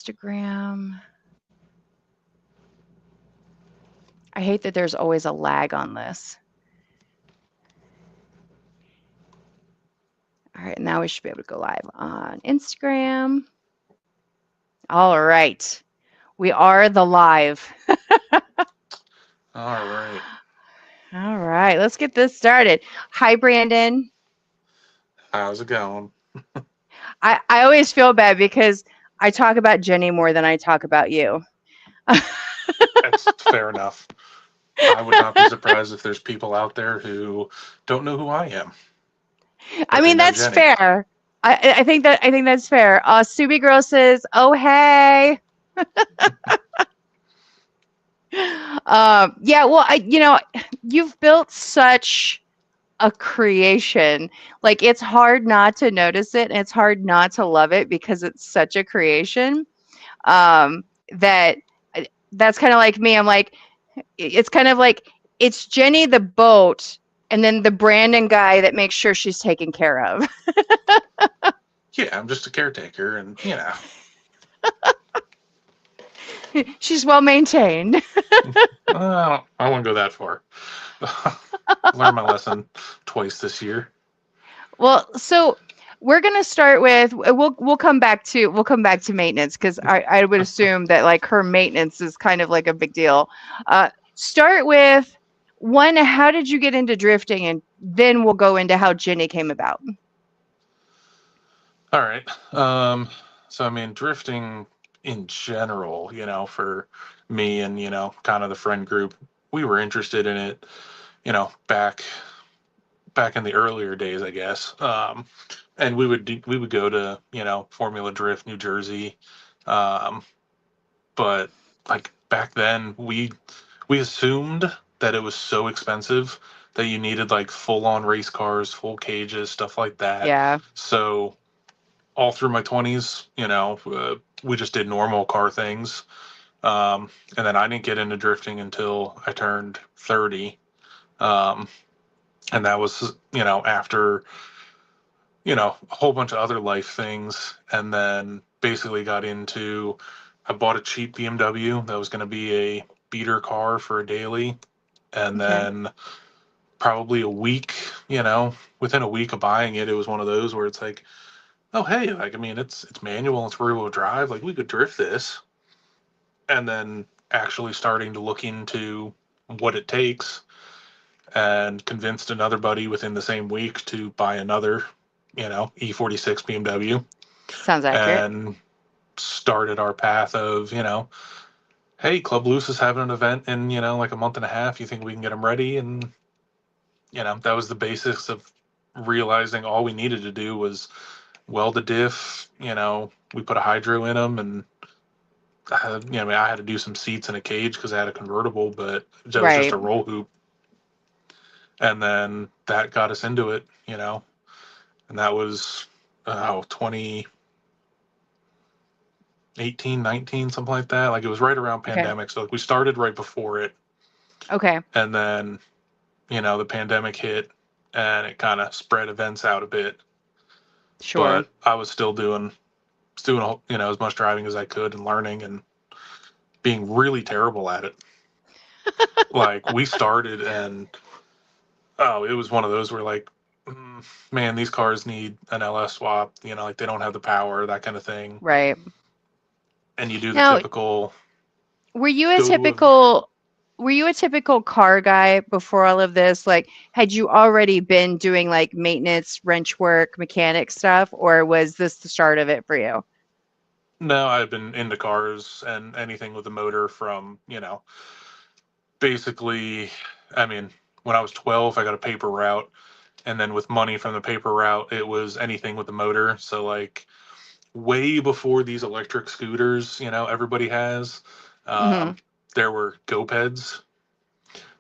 Instagram. I hate that there's always a lag on this. All right, now we should be able to go live on Instagram. All right. We are the live. All right. All right, let's get this started. Hi, Brandon. How's it going? I always feel bad because I talk about Jenny more than I talk about you. That's fair enough. I would not be surprised if there's people out there who don't know who I am, I but they mean, know that's Jenny. fair. I think that's fair. Subi Girl says, "Oh hey." Yeah. Well, you've built such a creation. Like it's hard not to notice it, and it's hard not to love it because it's such a creation. Um, that that's kind of like me. I'm like, it's kind of like it's Jenny the boat, and then the Brandon guy that makes sure she's taken care of. Yeah, I'm just a caretaker, and She's well maintained. I won't go that far. Learned my lesson twice this year. Well, so we're gonna start with we'll come back to maintenance because I would assume that like her maintenance is kind of like a big deal. Start with one, how did you get into drifting, and then we'll go into how Jenny came about. All right. So I mean, drifting in general, for me and kind of the friend group, we were interested in it, back in the earlier days, I guess. And we would go to Formula Drift, New Jersey, um, but like back then we assumed that it was so expensive that you needed like full on race cars, full cages, stuff like that. Yeah. So all through my 20s, we just did normal car things. And then I didn't get into drifting until I turned 30. Um, and that was, after, a whole bunch of other life things. And then basically got into, I bought a cheap BMW that was going to be a beater car for a daily. And Okay. then probably a week, within a week of buying it, it was one of those where it's like, oh hey, like I mean, it's manual, it's rear wheel drive, like we could drift this, and then actually starting to look into what it takes, and convinced another buddy within the same week to buy another, E46 BMW, Sounds accurate. and started our path of hey, Club Loose is having an event in like a month and a half. You think we can get them ready? And that was the basics of realizing all we needed to do was weld a diff. We put a hydro in them, and I mean, I had to do some seats in a cage because I had a convertible, but that was just Right. a roll hoop. And then that got us into it, and that was 2018, 19, something like that. Like it was right around Okay. pandemic, so like we started right before it, Okay. and then the pandemic hit, and it kind of spread events out a bit. Sure. But I was still doing as much driving as I could and learning and being really terrible at it. Like we started and it was one of those where like, man, these cars need an LS swap. Like they don't have the power, that kind of thing. Right. And you do the Now, typical Were you a go to a typical were you a typical car guy before all of this? Like, had you already been doing like maintenance, wrench work, mechanic stuff, or was this the start of it for you? no, I've been into cars and anything with a motor from basically. I mean, when I was 12, I got a paper route, and then with money from the paper route, it was anything with the motor. So like way before these electric scooters, everybody has. Hmm. Um, there were GoPeds,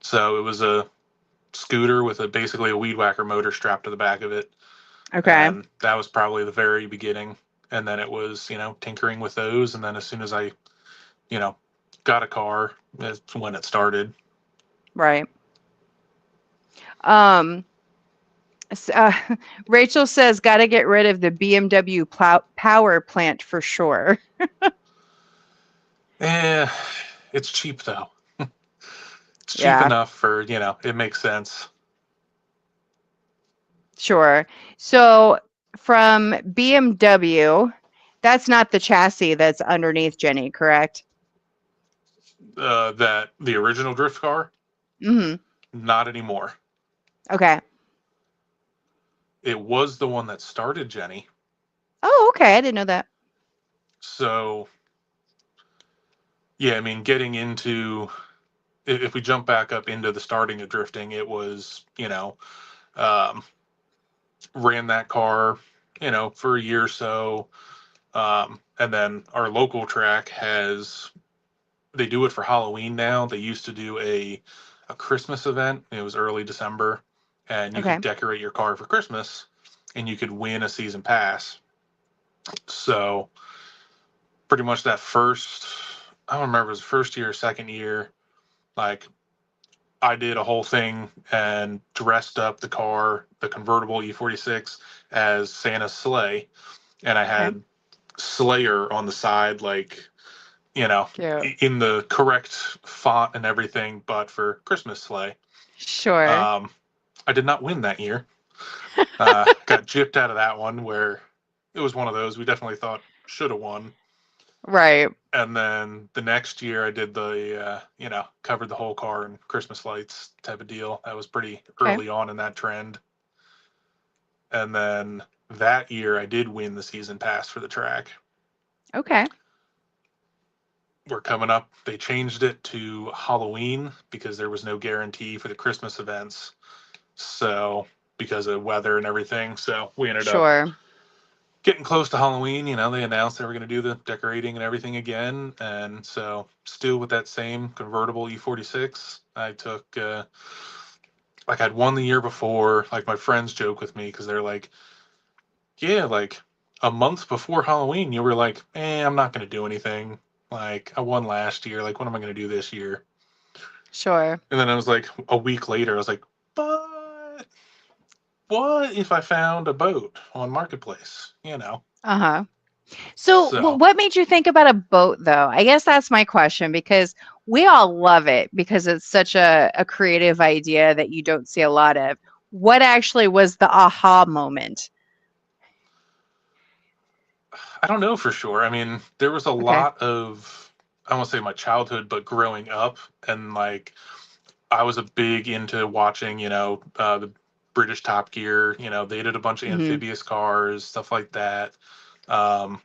so it was a scooter with basically a weed whacker motor strapped to the back of it, Okay. and that was probably the very beginning. And then it was tinkering with those, and then as soon as I you know got a car, that's when it started. Right. Um, s- uh, Rachel says, got to get rid of the BMW power plant for sure. Eh, it's cheap though. It's cheap Yeah, enough for, it makes sense. sure. So from BMW, that's not the chassis that's underneath Jenny, correct? That the original drift car, Mm-hmm. not anymore. Okay. It was the one that started Jenny. Oh, okay. I didn't know that. So, yeah, I mean, getting into, if we jump back up into the starting of drifting, it was, um, ran that car, for a year or so. And then our local track has, they do it for Halloween now. They used to do a Christmas event. It was early December, and you could Okay. decorate your car for Christmas, and you could win a season pass. So pretty much that first, I don't remember if it was first year or second year, like I did a whole thing and dressed up the car, the convertible E46, as Santa's sleigh, and I Okay. had Slayer on the side, like, you know, Cute. in the correct font and everything, but for Christmas sleigh. Sure. Um, I did not win that year. Got gypped out of that one where it was one of those we definitely thought should have won. Right. And then the next year I did the, covered the whole car in Christmas lights type of deal. That was pretty Okay. early on in that trend. And then that year I did win the season pass for the track. Okay. We're coming up. They changed it to Halloween because there was no guarantee for the Christmas events. So, because of weather and everything. So, we ended up Sure. getting close to Halloween. They announced they were going to do the decorating and everything again. And so, still with that same convertible E46, I took, like, I'd won the year before. Like, my friends joke with me because they're like, yeah, like a month before Halloween, you were like, I'm not going to do anything. Like, I won last year. Like, what am I going to do this year? Sure. And then I was like, a week later, I was like, but what if I found a boat on Marketplace? Uh-huh. So, So what made you think about a boat, though? I guess that's my question because we all love it because it's such a creative idea that you don't see a lot of. What actually was the aha moment? I don't know for sure. I mean, there was a Okay. lot of, I won't say my childhood, but growing up, and like I was a big into watching, the British Top Gear. They did a bunch of Hmm. amphibious cars, stuff like that. Um,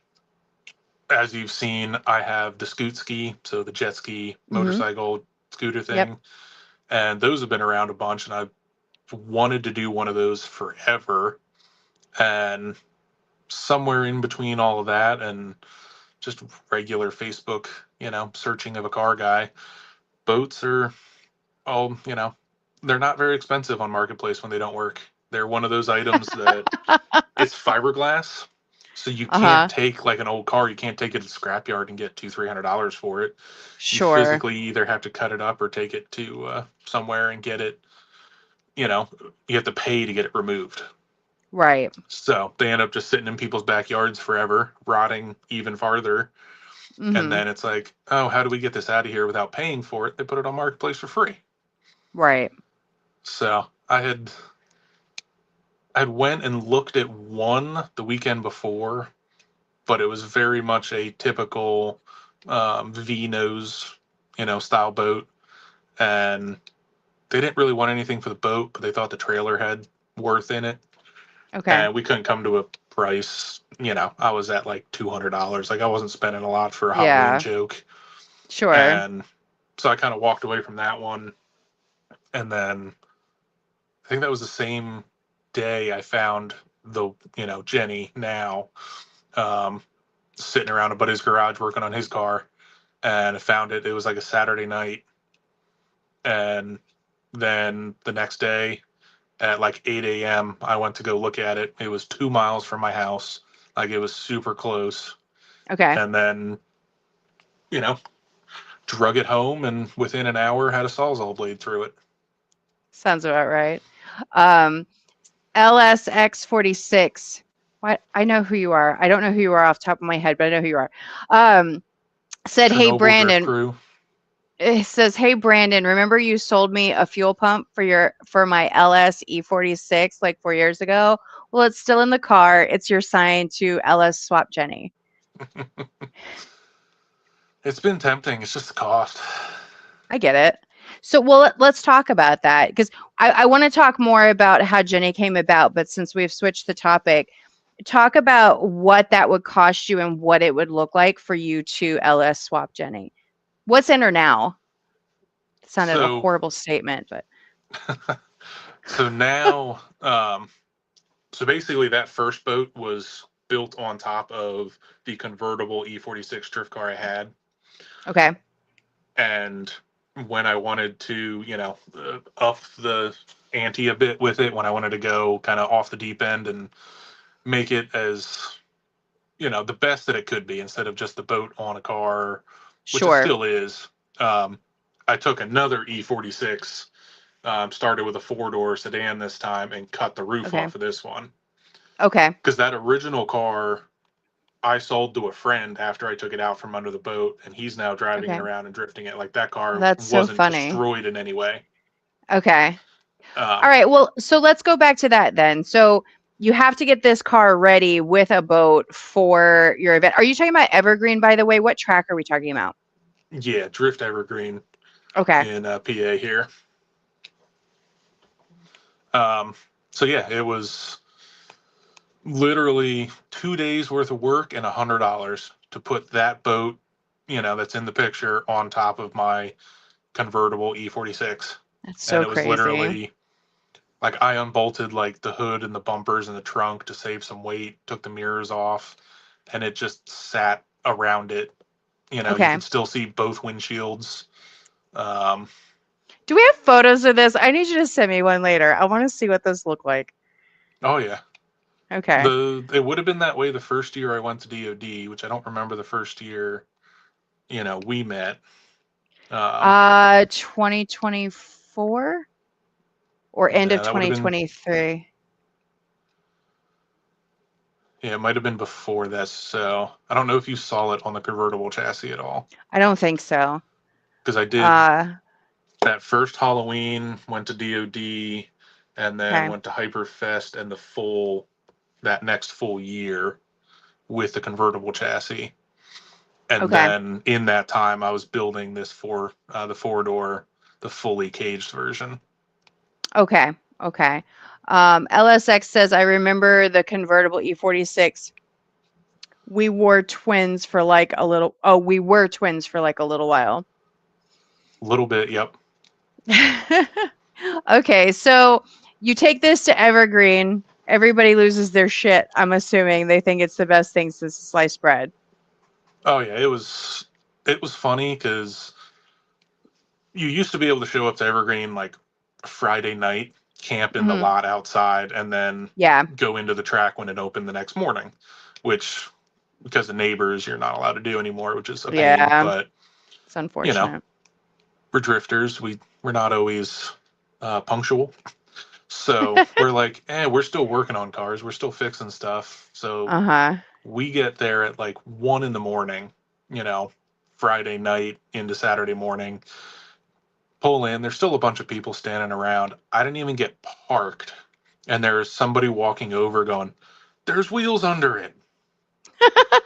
as you've seen, I have the scoot ski, so the jet ski Hmm. motorcycle scooter Yep. thing, and those have been around a bunch, and I've wanted to do one of those forever. And somewhere in between all of that and just regular Facebook, searching of a car guy, boats are all, they're not very expensive on Marketplace when they don't work. They're one of those items that it's fiberglass. So you can't Uh-huh. take like an old car, you can't take it to the scrapyard and get $200-300 for it. You Sure. physically either have to cut it up or take it to somewhere and get it. You know, you have to pay to get it removed. Right. So they end up just sitting in people's backyards forever, rotting even farther. And Hmm. then it's like, oh, how do we get this out of here without paying for it? They put it on Marketplace for free. Right. So I had went and looked at one the weekend before, but it was very much a typical V nose, style boat, and they didn't really want anything for the boat, but they thought the trailer had worth in it, Okay. and we couldn't come to a price. I was at like $200. Like I wasn't spending a lot for a Halloween Yeah. joke, Sure. and so I kind of walked away from that one. And then I think that was the same day I found the Jenny now, um, sitting around a buddy's garage working on his car, and I found it. It was like a Saturday night, and then the next day at like 8 a.m. I went to go look at it. It was 2 miles from my house, like it was super close. Okay. And then you know drug it home, and within an hour had a sawzall blade through it. Sounds about right. Um, LSX 46. What? I know who you are. I don't know who you are off the top of my head, but I know who you are. Um, Said, "Hey Chernobyl drift Brandon." crew. It says, "Hey Brandon, remember you sold me a fuel pump for my LS E46 like 4 years ago? Well, it's still in the car. It's your sign to LS swap Jenny." It's been tempting. It's just the cost. I get it. So, well, let's talk about that because I want to talk more about how Jenny came about. But since we've switched the topic, talk about what that would cost you and what it would look like for you to LS swap Jenny. What's in her now? It sounded a So, horrible statement, but so now, so basically, that first boat was built on top of the convertible E46 drift car I had, okay, and when I wanted to, up the ante a bit with it, when I wanted to go kind of off the deep end and make it as the best that it could be instead of just the boat on a car, which it sure, still is. Um, I took another E46, started with a 4-door sedan this time, and cut the roof okay, off of this one okay, because that original car I sold to a friend after I took it out from under the boat, and he's now driving it okay. around and drifting it. Like that car That's so wasn't funny. destroyed in any way. Okay. All Um, right. Well, so let's go back to that then. So you have to get this car ready with a boat for your event. Are you talking about Evergreen, by the way? What track are we talking about? yeah, Drift Evergreen Okay. in PA here. Um, so yeah, it was literally 2 days worth of work and $100 to put that boat, that's in the picture on top of my convertible E46. That's And so it was crazy. literally like I unbolted like the hood and the bumpers and the trunk to save some weight, took the mirrors off, and it just sat around it. You Okay. could still see both windshields. Um, Do we have photos of this? I need you to send me one later. I want to see what those look like. oh yeah, Okay. it would have been that way the first year I went to DOD, which I don't remember the first year we met. Um, 2024 or end of no, that would have been 2023? yeah, it might have been before this. So I don't know if you saw it on the convertible chassis at all I don't think so. because I did Uh, that first Halloween, went to DOD, and then okay. went to Hyperfest and that next full year with the convertible chassis. And Okay. then in that time, I was building the 4-door, the fully caged version. Okay. Okay. LSX says, I remember the convertible E46. We were twins for like a little while. A little bit, yep. Okay, so you take this to Evergreen. Everybody loses their shit. I'm assuming they think it's the best thing since sliced bread. Oh yeah, it was funny because you used to be able to show up to Evergreen like Friday night, camp in the Hmm. lot outside, and then Yeah, go into the track when it opened the next morning, which because of neighbors you're not allowed to do anymore, which is a pain. yeah, But it's you know, unfortunate. we're drifters. We're not always punctual, so we're like, we're still working on cars. We're still fixing stuff. So Uh-huh. we get there at like 1 in the morning. You know, Friday night into Saturday morning. Pull in. There's still a bunch of people standing around. I didn't even get parked, and there's somebody walking over going, "There's wheels under it."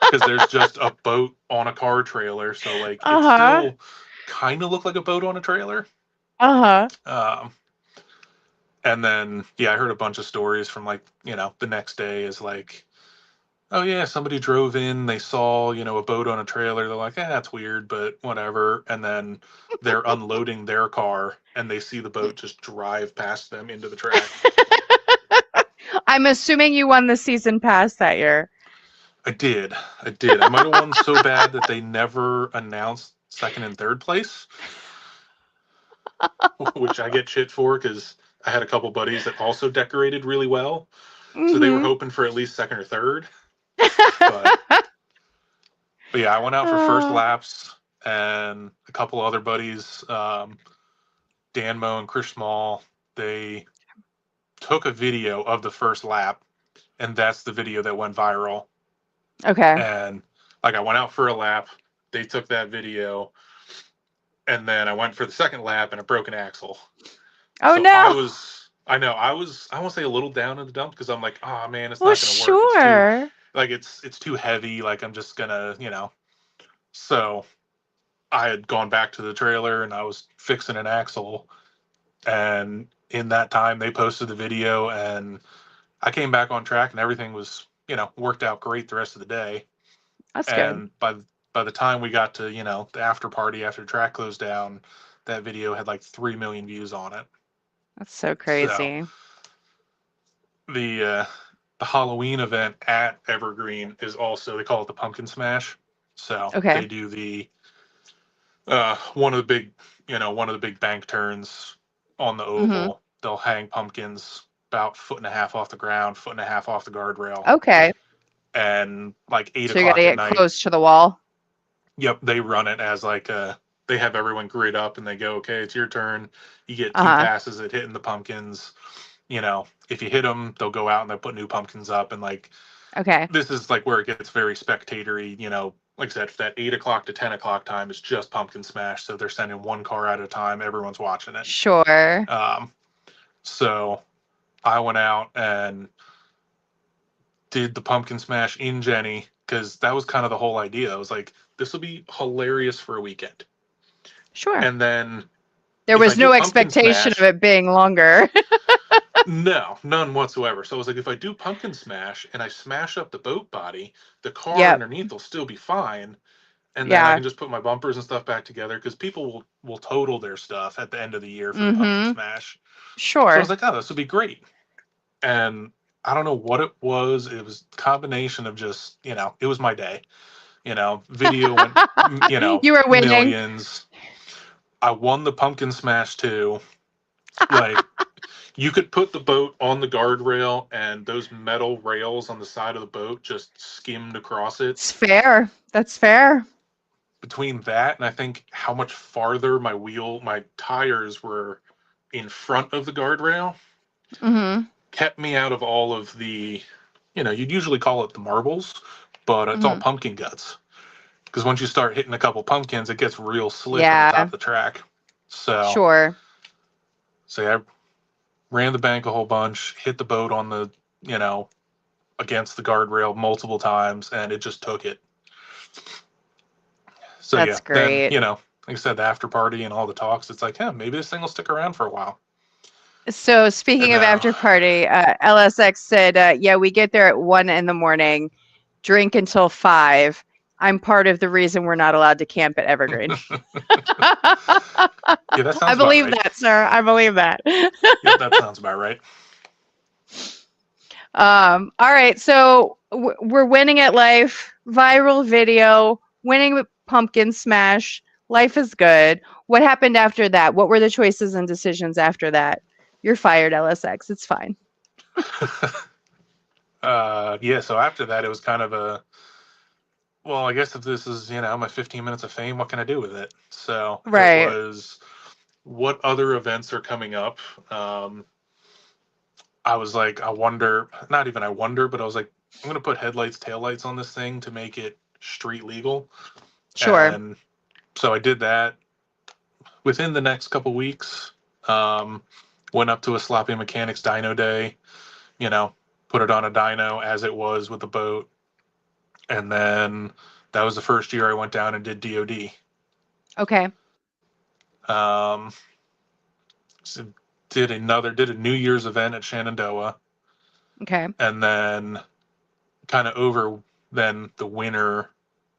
Because there's just a boat on a car trailer. So like it Uh-huh. still kind of looked like a boat on a trailer. Uh-huh. Um, and then yeah, I heard a bunch of stories from like the next day is like, oh yeah, somebody drove in, they saw a boat on a trailer. They're like, that's weird, but whatever. And then they're unloading their car and they see the boat just drive past them into the track. I'm assuming you won the season pass that year. I did. I did. I might have won so bad that they never announced second and third place, which I get shit for because I had a couple buddies that also decorated really well. So they were Mm-hmm. hoping for at least second or third. But yeah, I went out for first uh, laps and a couple other buddies, Dan Moe and Chris Small, they took a video of the first lap and that's the video that went viral. okay. And like I went out for a lap, they took that video, and then I went for the second lap and I broke an axle. Oh So no. I won't say a little down in the dump because I'm like, oh man, it's Well, not going to work. It's too, sure. like, it's too heavy. Like, I'm just gonna, So I had gone back to the trailer and I was fixing an axle. And in that time, they posted the video and I came back on track and everything was, worked out great the rest of the day. That's good. And by the time we got to, the after party after the track closed down, that video had like 3 million views on it. That's so So crazy. the the Halloween event at Evergreen is also, they call it the Pumpkin Smash. So Okay. they do the one of the big one of the big bank turns on the Mhm. oval. They'll hang pumpkins about 1.5 feet off the ground, 1.5 feet off the guardrail, Okay. and like eight So you got to o'clock at get night. close to the wall. Yep, they run it as like they have everyone grid up and they go, okay, it's your turn. You get two Uh-huh. passes at hitting the pumpkins. If you hit them, they'll go out and they'll put new pumpkins up. And like, Okay. this is like where it gets very spectatory. Like I said, that 8 o'clock to 10 o'clock time is just pumpkin smash. So they're sending one car at a time. Everyone's watching it. Sure. Um, so I went out and did the pumpkin smash in Jenny because that was kind of the whole idea. I was like, this will be hilarious for a weekend. Sure. And then There if I was do no pumpkin expectation of smash, it being longer. no, none whatsoever. So I was like, if I do pumpkin smash and I smash up the boat body, the car Yep. underneath will still be fine. And then I Yeah. can just put my bumpers and stuff back together because people will total their stuff at the end of the year for the pumpkin Mhm. smash. So I was Sure. like, oh, this would be great. And I don't know what it was. It was a combination of just, it was my day. Video went, You were winning. millions. I won the pumpkin smash too. Like, you could put the boat on the guardrail and those metal rails on the side of the boat just skimmed across it. It's fair. That's fair. Between that and I think how much farther my tires were in front of the guardrail Mhm. kept me out of all of the, you'd usually call it the marbles, but it's all Mhm. pumpkin guts. Because once you start hitting a couple pumpkins, it gets real slick on the top Yeah. of the track. So, Sure. say I ran the bank a whole bunch, hit the boat on the, you know, against the guardrail multiple times, and it just took it. So yeah, That's then great. like I said, the after party and all the talks, it's like, yeah, maybe this thing will stick around for a while. So And speaking of now, after party, LSX said, "Yeah, we get there at 1 in the morning, drink until 5. I'm part of the reason we're not allowed to camp at Evergreen." yeah, that I sounds about believe right. that, sir. I believe that. Yep, that sounds about right. All right, so we're winning at life. Viral video, winning with pumpkin smash. Life is good. What happened after that? What were the choices and decisions after that? You're fired, LSX. It's fine. Yeah, so after that, it was kind of a, well, I guess if this is, my 15 minutes of fame, what can I do with it? So it Right. was, what other events are coming up? Um, I was like, I wonder, not even I wonder, but I was like, I'm going to put headlights, taillights on this thing to make it street legal. Sure. And so I did that within the next couple weeks. Um, went up to a sloppy mechanics dyno day, you know, put it on a dyno as it was with the boat. And then that was the first year I went down and did DOD. Okay. Um, so did a New Year's event at Shenandoah, Okay. and then kind of over then the winter.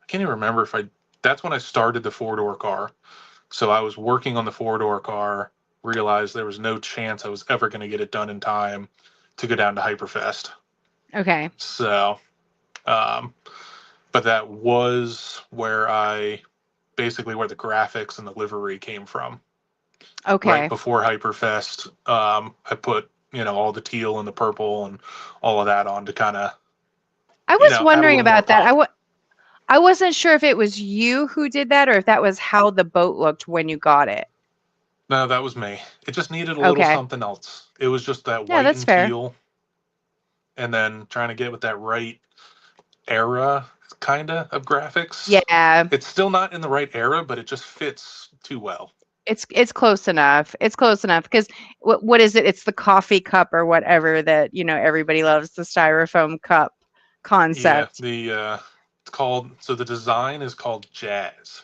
I can't even remember if I. That's when I started the 4-door car. So I was working on the 4-door car. Realized there was no chance I was ever going to get it done in time to go down to Hyperfest. Okay. So, um, but that was where where the graphics and the livery came from. Right Okay. before Hyperfest, I put all the teal and the purple and all of that on to kind of I was add a wondering little more about that. pop. I wasn't sure if it was you who did that or if that was how the boat looked when you got it. No, that was me. It just needed a little Okay. something else. It was just that Yeah, white that's and fair. teal, and then trying to get with that right era. kinda of graphics. Yeah, It's still not in the right era, but it just fits too well. it's close enough. It's close enough because what is it? It's the coffee cup or whatever that, everybody loves, the styrofoam cup Yeah, concept. it's called, so the design is called Jazz.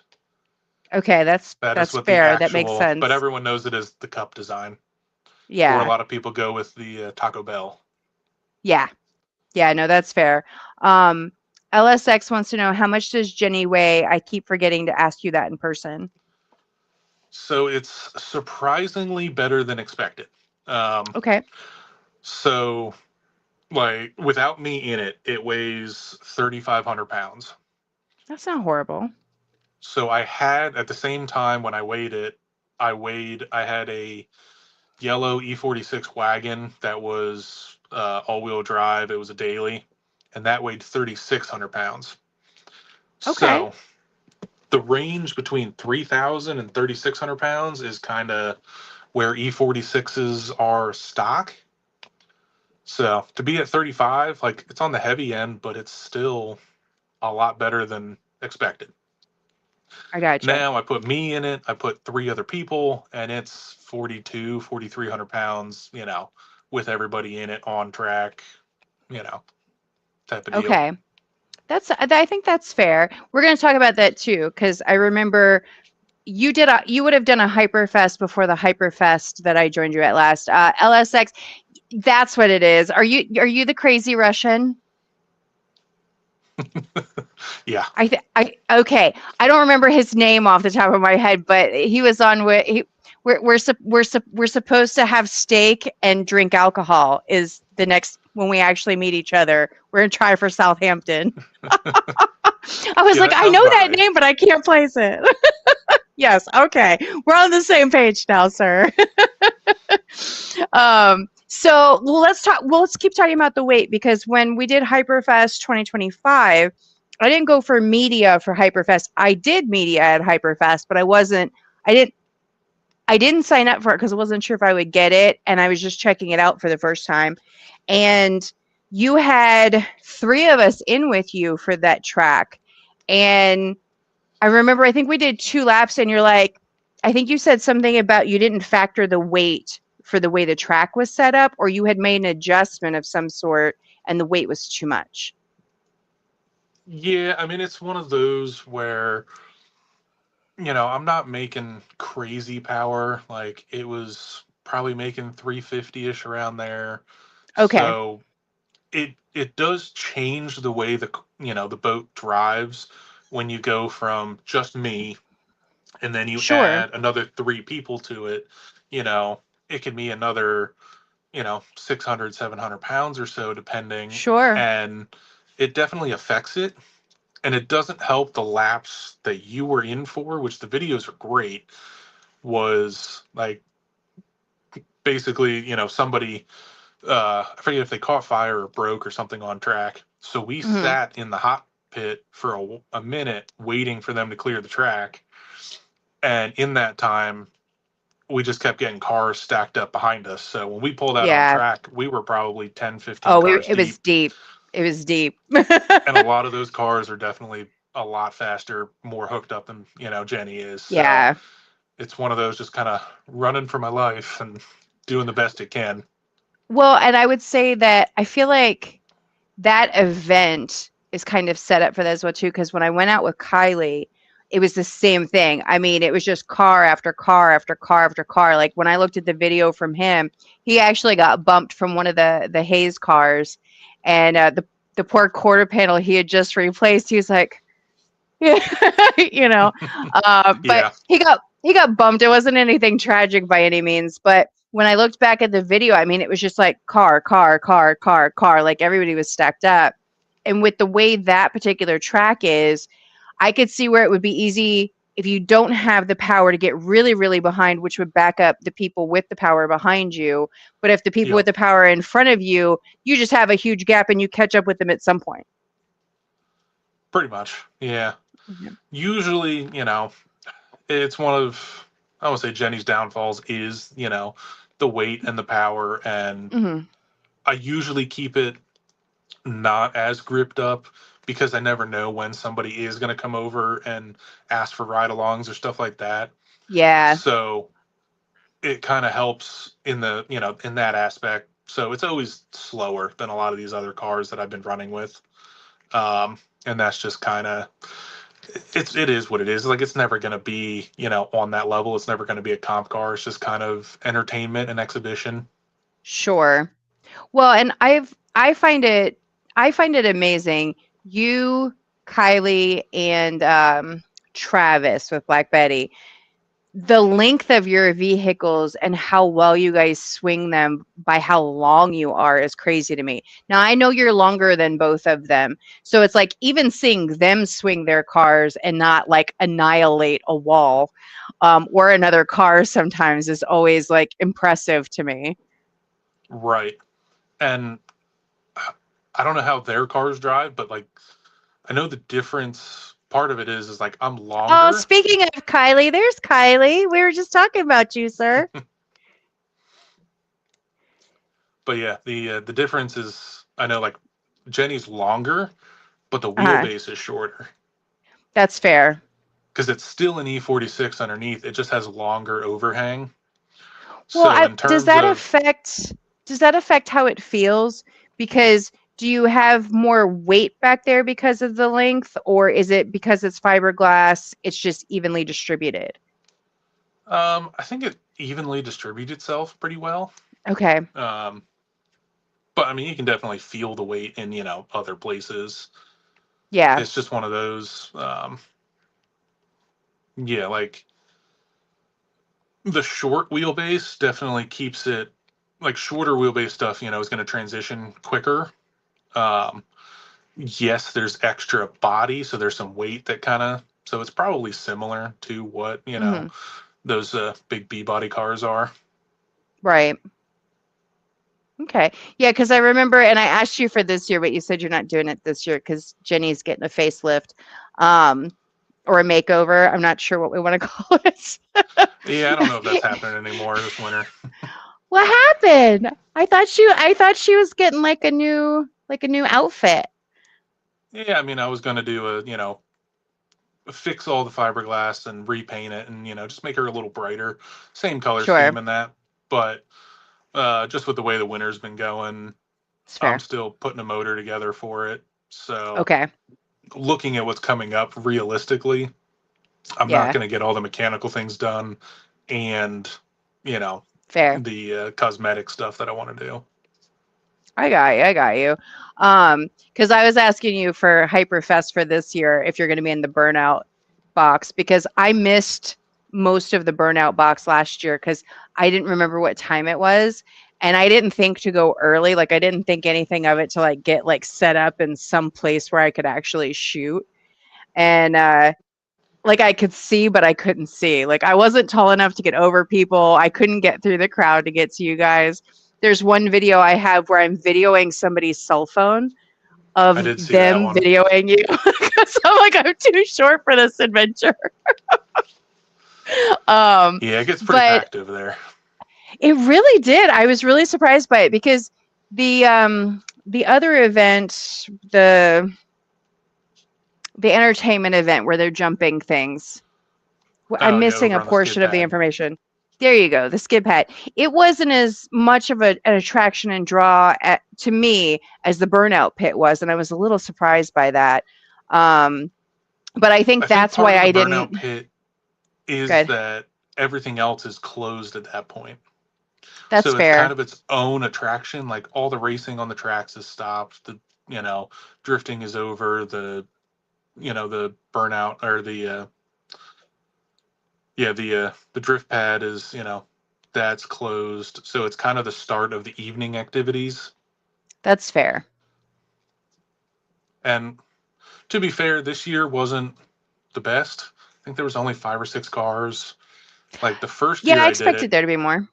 Okay, That is that's what the fair. That makes actual, but sense. everyone knows it as the cup design. Or a Yeah. lot of people go with the Taco Bell. Yeah. Yeah, no, that's fair. Um, LSX wants to know how much does Jenny weigh? I keep forgetting to ask you that in person. So it's surprisingly better than expected. Um, Okay. so like without me in it, it weighs 3,500 pounds. That's not horrible. So I had at the same time when I weighed it, I had a yellow E46 wagon that was all-wheel drive. It was a daily, and that weighed 3,600 pounds. Okay. So the range between 3,000 and 3,600 pounds is kind of where E46s are stock. So to be at 35, like it's on the heavy end, but it's still a lot better than expected. I gotcha. Now I put me in it, I put three other people, and it's 4,300 pounds, with everybody in it on track, you know, type of deal. Okay. I think that's fair. We're going to talk about that too, because I remember you would have done a Hyperfest before the Hyperfest that I joined you at last. LSX, that's what it is. Are you the crazy Russian? Yeah. I okay. I don't remember his name off the top of my head, but he was on with he. We're supposed to have steak and drink alcohol. Is the next when we actually meet each other? We're gonna try for Southampton. I was Yeah, like, that I sounds know about that right. name, but I can't place it. Yes, okay, we're on the same page now, sir. So well, let's talk. Well, let's keep talking about the weight because when we did Hyperfest 2025, I didn't go for media for Hyperfest. I did media at Hyperfest, but I wasn't. I didn't. I didn't sign up for it because I wasn't sure if I would get it, and I was just checking it out for the first time. And you had three of us in with you for that track, and I remember I think we did 2 laps and you're like, I think you said something about you didn't factor the weight for the way the track was set up, or you had made an adjustment of some sort and the weight was too much. Yeah, I mean, it's one of those where, I'm not making crazy power. Like it was probably making 350-ish around there. Okay. So it does change the way the boat drives when you go from just me and then you Sure. add another three people to it. you know it can be another 600, 700 pounds or so depending, Sure. and it definitely affects it. And it doesn't help the laps that you were in for, which the videos are great. Was like basically, somebody, I forget if they caught fire or broke or something on track. So we Mhm. sat in the hot pit for a minute waiting for them to clear the track. And in that time, we just kept getting cars stacked up behind us. So when we pulled out on Yeah. track, we were probably 10, 15 Oh, cars it was deep. deep. It was deep. And a lot of those cars are definitely a lot faster, more hooked up than, Jenny is. So Yeah. it's one of those just kind of running for my life and doing the best it can. Well, and I would say that I feel like that event is kind of set up for that as well too. Because when I went out with Kylie, it was the same thing. I mean, it was just car after car after car after car. Like when I looked at the video from him, he actually got bumped from one of the Hayes cars, and the poor quarter panel he had just replaced. He was like, yeah, you know, but Yeah. he got bumped. It wasn't anything tragic by any means, but when I looked back at the video, I mean, it was just like car, car, car, car, car, like everybody was stacked up. And with the way that particular track is, I could see where it would be easy if you don't have the power to get really, really behind, which would back up the people with the power behind you. But if the people with Yep. the power in front of you, you just have a huge gap and you catch up with them at some point. Pretty much. Yeah. Mhm. Usually, it's one of, I would say Jenny's downfalls is, the weight and the power. And Mhm. I usually keep it not as gripped up because I never know when somebody is going to come over and ask for ride-alongs or stuff like that. Yeah, So it kind of helps in the in that aspect. So it's always slower than a lot of these other cars that I've been running with, and that's just kind of it is what it is. Like it's never going to be on that level. It's never going to be a comp car. It's just kind of entertainment and exhibition. sure. Well, and I find it amazing. You, Kylie, and Travis with Black Betty, the length of your vehicles and how well you guys swing them by how long you are is crazy to me. Now I know you're longer than both of them. So it's like even seeing them swing their cars and not like annihilate a wall or another car sometimes is always like impressive to me. Right. And I don't know how their cars drive, but like I know the difference. Part of it is like I'm Oh, longer. speaking of Kylie, there's Kylie. We were just talking about you, sir. But yeah, the difference is I know like Jenny's longer, but the Uh-huh. wheelbase is shorter That's fair. because it's still an E46 underneath. It just has longer overhang. Well, So in does terms that of affect how it feels? Because do you have more weight back there because of the length, or is it because it's fiberglass, it's just evenly distributed? I think it evenly distributes itself pretty well. Okay. Um, but I mean, you can definitely feel the weight in other places. Yeah. It's just one of those. Yeah, like the short wheelbase definitely keeps it like shorter wheelbase stuff. Is going to transition quicker. Um, yes, there's extra body, so there's some weight that kind of. So it's probably similar to what Hmm. those big B body cars are. Right. Okay. Yeah, because I remember, and I asked you for this year, but you said you're not doing it this year because Jenny's getting a facelift, um, or a makeover. I'm not sure what we want to call it. Yeah, I don't know if that's happening anymore this winter. What happened? I thought she was getting like a new outfit. Yeah, I mean, I was going to do a fix all the fiberglass and repaint it and just make her a little brighter, same color scheme Sure. and that. But just with the way the winter's been going, It's I'm fair. still putting a motor together for it. So Okay. looking at what's coming up realistically, I'm not Yeah. going to get all the mechanical things done and you know Fair. the cosmetic stuff that I want to do. I got you. I got you. Because I was asking you for Hyperfest for this year if you're going to be in the burnout box because I missed most of the burnout box last year because I didn't remember what time it was. And I didn't think to go early. Like I didn't think anything of it to like get like set up in some place where I could actually shoot. And like I could see, but I couldn't see. Like I wasn't tall enough to get over people. I couldn't get through the crowd to get to you guys. There's one video I have where I'm videoing somebody's cell phone I of did see that them one. videoing you because I'm like I'm too short for this adventure. Um, Yeah, it gets pretty but active there. it really did. I was really surprised by it because the other event, the entertainment event where they're jumping things, I'm Oh yeah, missing over a on the skid portion of the pad. information. There you go, the skid pad. It wasn't as much of an attraction and draw to me as the burnout pit was, and I was a little surprised by that. Um, but I think I think that's part why of the I burnout didn't. pit is Good, that everything else is closed at that point. that's So it's kind fair. of its own attraction. Like all the racing on the tracks is stopped. The you know drifting is over. The burnout or the drift pad is that's closed. So it's kind of the start of the evening activities. That's fair. And to be fair, this year wasn't the best. I think there was only 5 or 6 cars. Like the first Yeah, year I I did expected it, there to be more.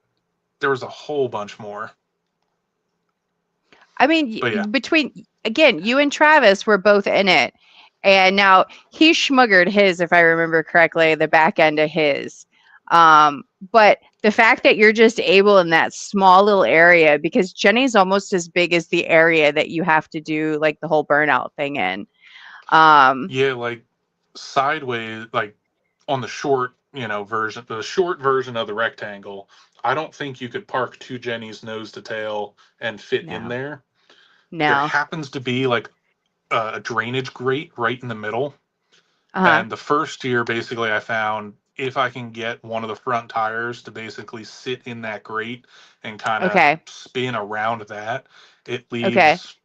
there was a whole bunch more. I mean, But yeah, between again, you and Travis were both in it, and now he schmuggered his, if I remember correctly, the back end of his. But the fact that you're just able in that small little area, because Jenny's almost as big as the area that you have to do like the whole burnout thing in. Um, Yeah, like sideways, like on the short, version, the short version of the rectangle. I don't think you could park two Jennies nose to tail and fit in no, there. There no. happens to be like a drainage grate right in the middle. Uh-huh. And the first year, basically, I found if I can get one of the front tires to basically sit in that grate and kind of Okay. spin around that, it Okay. leaves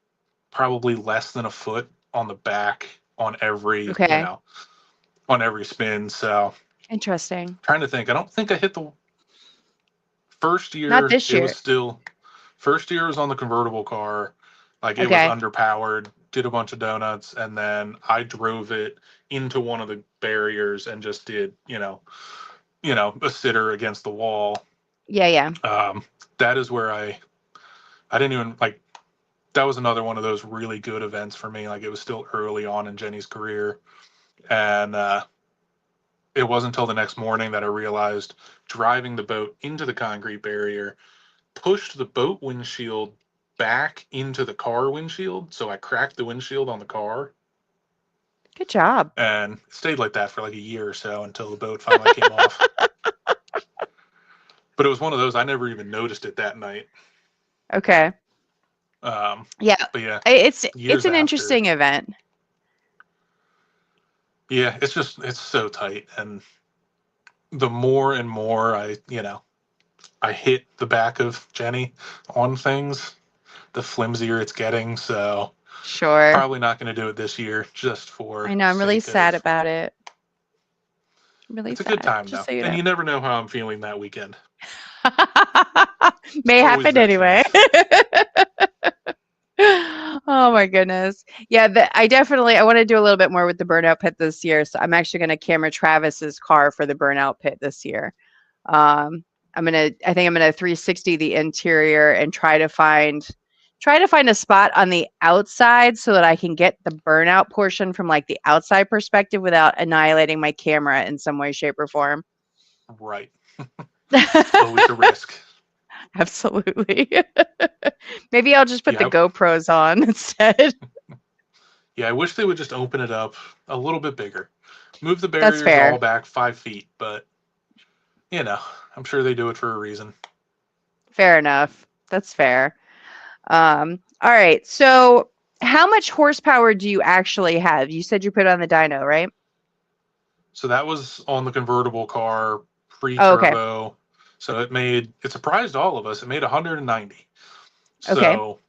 probably less than a foot on the back on every, Okay. on every spin. So Interesting. trying to think, I don't think I hit the first Not year. this It was year. still first year was on the convertible car, like it was Okay. underpowered, did a bunch of donuts, and then I drove it into one of the barriers and just did, a sitter against the wall. Yeah, yeah. Um, that is where I didn't even like that was another one of those really good events for me. Like it was still early on in Jenny's career, and it wasn't until the next morning that I realized driving the boat into the concrete barrier pushed the boat windshield back into the car windshield. So I cracked the windshield on the car Good job. and it stayed like that for like a year or so until the boat finally came off. But it was one of those I never even noticed it that night. Okay. Um, Yeah. but yeah, It's years an after, interesting event. yeah, it's so tight. And the more and more I hit the back of Jenny on things, the flimsier it's getting. So Sure. probably not going to do it this year just for I know. I'm really sake sad of. about it. Really It's a good sad. time Just though, so you and know. you never know how I'm feeling that weekend. It's May always happen that anyway. chance. Oh my goodness. Yeah, I definitely I want to do a little bit more with the burnout pit this year. So I'm actually going to camera Travis's car for the burnout pit this year. Um, I think I'm gonna 360 the interior and try to find a spot on the outside so that I can get the burnout portion from like the outside perspective without annihilating my camera in some way, shape, or form. Right. Always a risk. Absolutely. Maybe I'll just put the Yeah, GoPros on instead. yeah. I wish they would just open it up a little bit bigger, move the That's barriers all fair. back 5 feet. But you know, I'm sure they do it for a reason. Fair enough. That's fair. All right. So, how much horsepower do you actually have? You said you put on the dyno, right? So that was on the convertible car Oh, okay. pre-turbo. So it surprised all of us. It made 190. Okay. So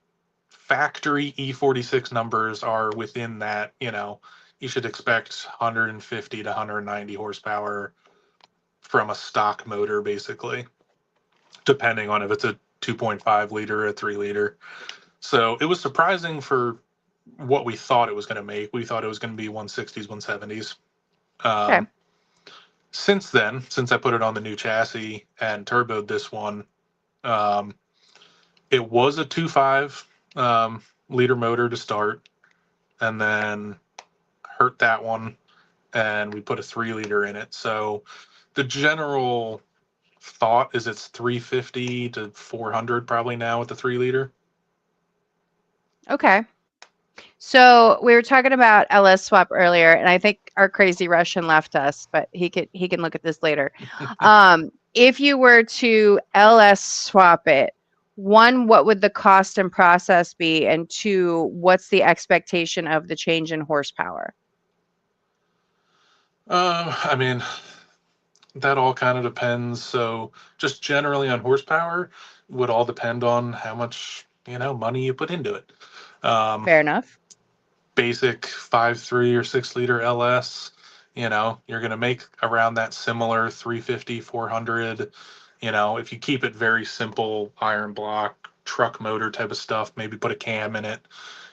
factory E46 numbers are within that, you should expect 150 to 190 horsepower from a stock motor, basically, depending on if it's a 2.5 liter or a 3 liter. So it was surprising for what we thought it was going to make. We thought it was going to be 160s, 170s. Okay. Um, since then, since I put it on the new chassis and turboed this one, um, it was a 2.5 liter motor to start, and then hurt that one, and we put a 3 liter in it. So the general thought is it's 350 to 400 probably now with the 3 liter. Okay. So we were talking about LS swap earlier, and I think our crazy Russian left us, but he can look at this later. If you were to LS swap it, one, what would the cost and process be? And two, what's the expectation of the change in horsepower? I mean, that all kind of depends. So just generally on horsepower would all depend on how much, money you put into it. Um, Fair enough. Basic 5.3 or 6 liter LS, you're going to make around that similar 350, 400. If you keep it very simple, iron block, truck motor type of stuff, maybe put a cam in it,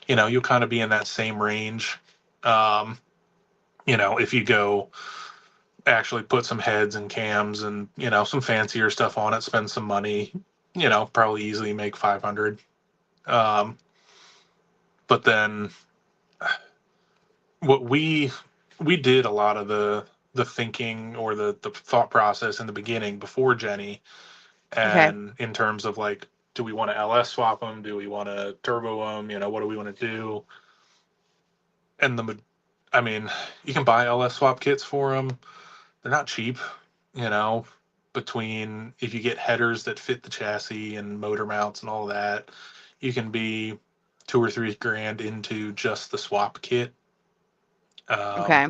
you'll kind of be in that same range. Um, if you go actually put some heads and cams and, some fancier stuff on it, spend some money, probably easily make 500. Um, but then what we did a lot of the thinking or the thought process in the beginning before Jenny, Okay. and in terms of like, do we want to LS swap them? Do we want to turbo them? What do we want to do? And I mean, you can buy LS swap kits for them. They're not cheap, you know. Between if you get headers that fit the chassis and motor mounts and all that, you can be 2 or 3 grand into just the swap kit. Um, Okay.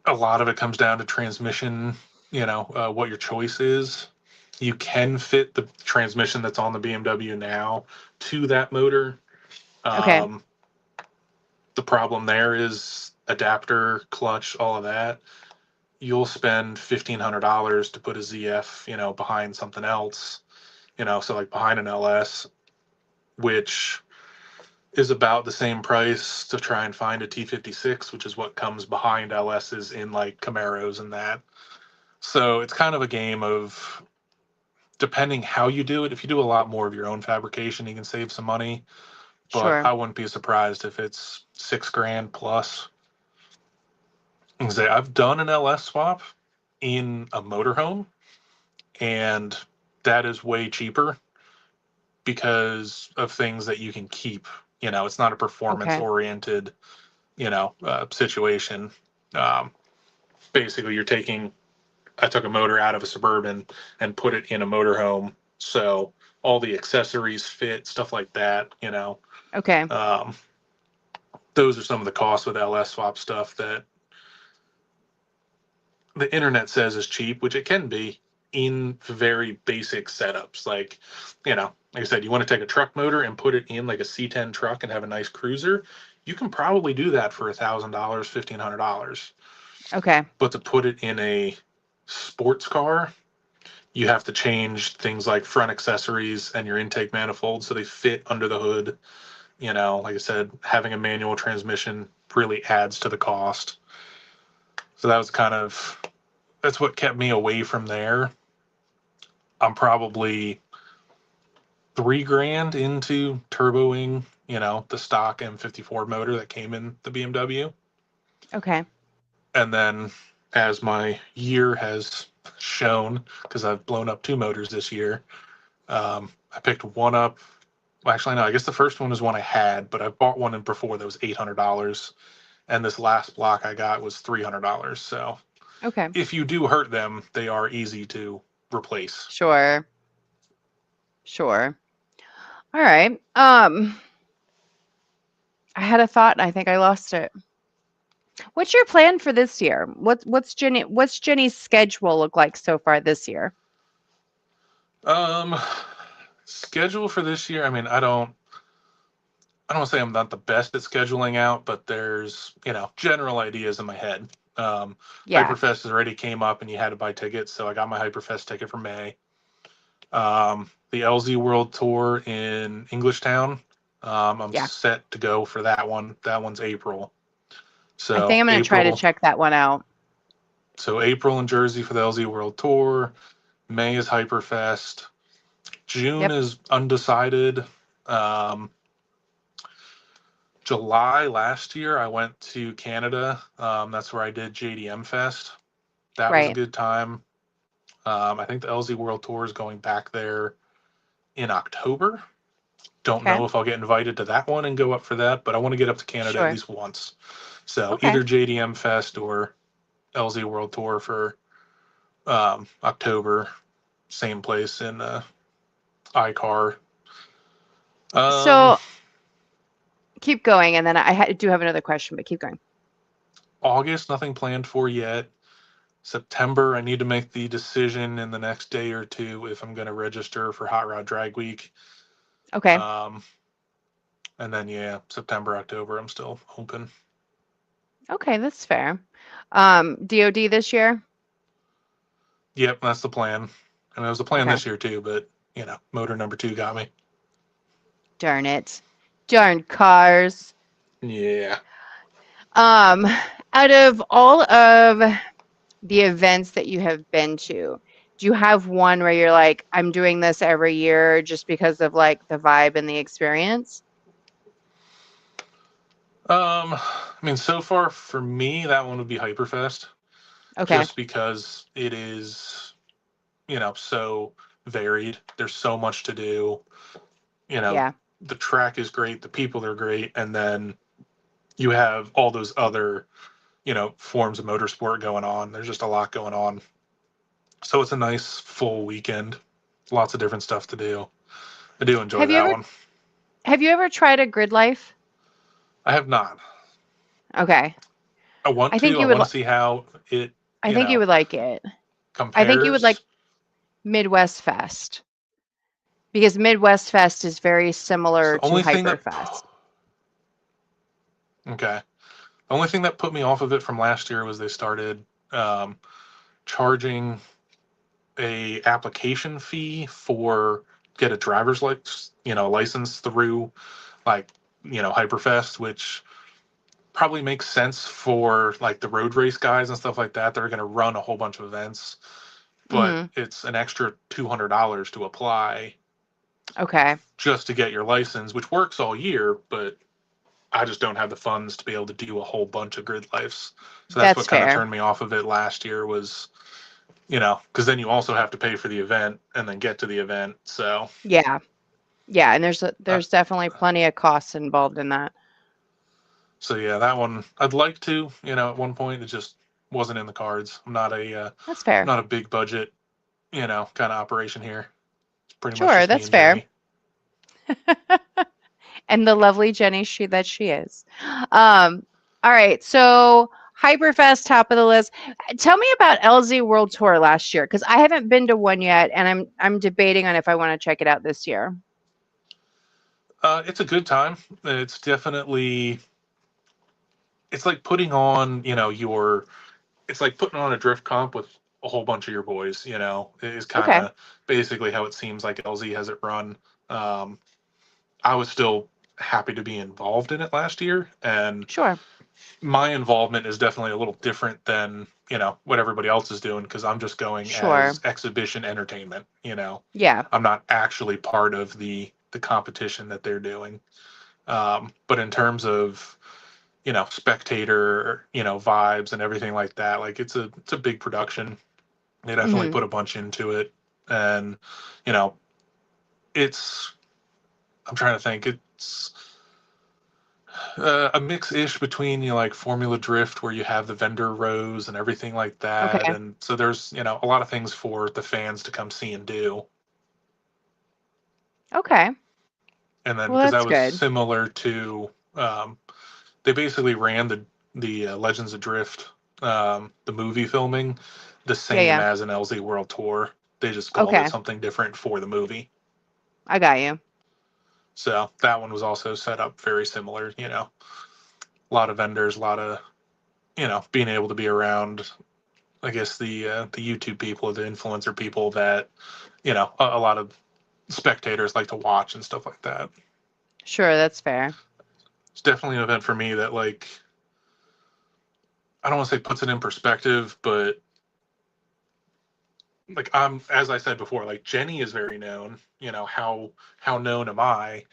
a lot of it comes down to transmission, what your choice is. You can fit the transmission that's on the BMW now to that motor. Okay. Um, the problem there is adapter, clutch, all of that. You'll spend $1,500 to put a ZF, behind something else, so like behind an LS, which is about the same price to try and find a T56, which is what comes behind LSs in like Camaros and that. So it's kind of a game of depending how you do it. If you do a lot more of your own fabrication, you can save some money. But Sure. I wouldn't be surprised if it's 6 grand plus. And say I've done an LS swap in a motorhome, and that is way cheaper because of things that you can keep. It's not a performance Okay. oriented, situation. Um, basically, I took a motor out of a Suburban and put it in a motorhome. So all the accessories fit, stuff like that, Okay. Um, those are some of the costs with LS swap stuff that the internet says is cheap, which it can be in very basic setups. Like I said, you want to take a truck motor and put it in like a C10 truck and have a nice cruiser. You can probably do that for $1,000, $1,500. Okay. But to put it in a sports car, you have to change things like front accessories and your intake manifold so they fit under the hood. Like I said, having a manual transmission really adds to the cost. So that's what kept me away from there. I'm probably 3 grand into turboing, the stock M54 motor that came in the BMW. Okay. And then as my year has shown, because I've blown up 2 motors this year, I picked one up. Well, actually, no, I guess the first one was one I had, but I bought one in before that was $800. And this last block I got was $300. So Okay. if you do hurt them, they are easy to replace. Sure. Sure. All right. I had a thought and I think I lost it. What's your plan for this year? What's Jenny's schedule look like so far this year? Um, schedule for this year. I mean, I don't want to say I'm not the best at scheduling out, but there's, general ideas in my head. Um, Yeah. Hyperfest already came up and you had to buy tickets, so I got my Hyperfest ticket for May. The LZ World Tour in Englishtown, I'm Yeah. set to go for that one. That one's April. I think So I'm going to try to April, check that one out. so April in Jersey for the LZ World Tour. May is Hyperfest. June Yep. is undecided. Um, July last year, I went to Canada. That's where I did JDM Fest. That was a Right. good time. I think the LZ World Tour is going back there in October. Don't Okay. know if I'll get invited to that one and go up for that, but I want to get up to Canada at Sure. least once. So Okay. either JDM Fest or LZ World Tour for October. Same place in iCar. Um, So keep going, and then do have another question, but keep going. August, nothing planned for yet. September, I need to make the decision in the next day or two if I'm going to register for Hot Rod Drag Week. Okay. Um, and then, yeah, September, October, I'm still open. Okay, that's fair. DOD this year? Yep, that's the plan. And it was the plan Okay. this year too, but, motor number 2 got me. Darn it. Darn cars. Yeah. Um, Out of all of the events that you have been to, do you have one where you're like, I'm doing this every year just because of like the vibe and the experience? I mean, so far for me, that one would be Hyperfest, Okay. just because it is, so varied. There's so much to do. You know, Yeah. the track is great, the people are great, and then you have all those other, forms of motorsport going on. There's just a lot going on. So it's a nice full weekend. Lots of different stuff to do. I do enjoy Have you that ever one. have you ever tried a grid life? I have not. Okay. I want I think to. I you would want to see how it, I think you would like it. I think you would like compares. Midwest Fest because Midwest Fest is very So similar the to only thing that, Hyperfest. okay, the only thing that put me off of it from last year was they started um, charging a application fee for get a driver's license through like Hyperfest, which probably makes sense for like the road race guys and stuff like that. They're going to run a whole bunch of events, but Mhm. it's an extra $200 to apply Okay. just to get your license, which works all year, but I just don't have the funds to be able to do a whole bunch of grid lives. So that's That's what kind of fair. turned me off of it last year was, because then you also have to pay for the event and then get to the event. So, Yeah. Yeah, and uh, there's definitely plenty of costs involved in that. so yeah, that one I'd like to, at one point it just wasn't in the cards. I'm That's fair. not a big budget, kind of operation here. It's pretty much Sure, just me that's and fair. Jenny. And the lovely Jenny she is. Um, all right, so Hyperfest top of the list. Tell me about LZ World Tour last year because I haven't been to one yet, and I'm debating on if I want to check it out this year. It's a good time. It's definitely, it's like putting on, it's like putting on a drift comp with a whole bunch of your boys, is kind Okay, of basically how it seems like LZ has it run. Um, I was still happy to be involved in it last year, and sure, my involvement is definitely a little different than, what everybody else is doing because I'm just going as sure, exhibition entertainment. yeah, I'm not actually part of the competition that they're doing. But in terms of spectator, vibes and everything like that. Like it's a big production. They definitely hmm put a bunch into it, and you know, it's. I'm trying to think. It's a mix-ish between like Formula Drift, where you have the vendor rows and everything like that, okay, and so there's a lot of things for the fans to come see and do. okay. And then Well, because that that's was good. similar to, they basically ran the Legends of Drift, the movie filming, the Yeah, same yeah. as an LZ World Tour. They just called it Okay, something different for the movie. I got you. So that one was also set up very similar. A lot of vendors, a lot of being able to be around. I guess the YouTube people, the influencer people that a lot of spectators like to watch and stuff like that. Sure, that's fair. It's definitely an event for me that like I don't want to say puts it in perspective, but like I'm as I said before, like Jenny is very known. How known am I?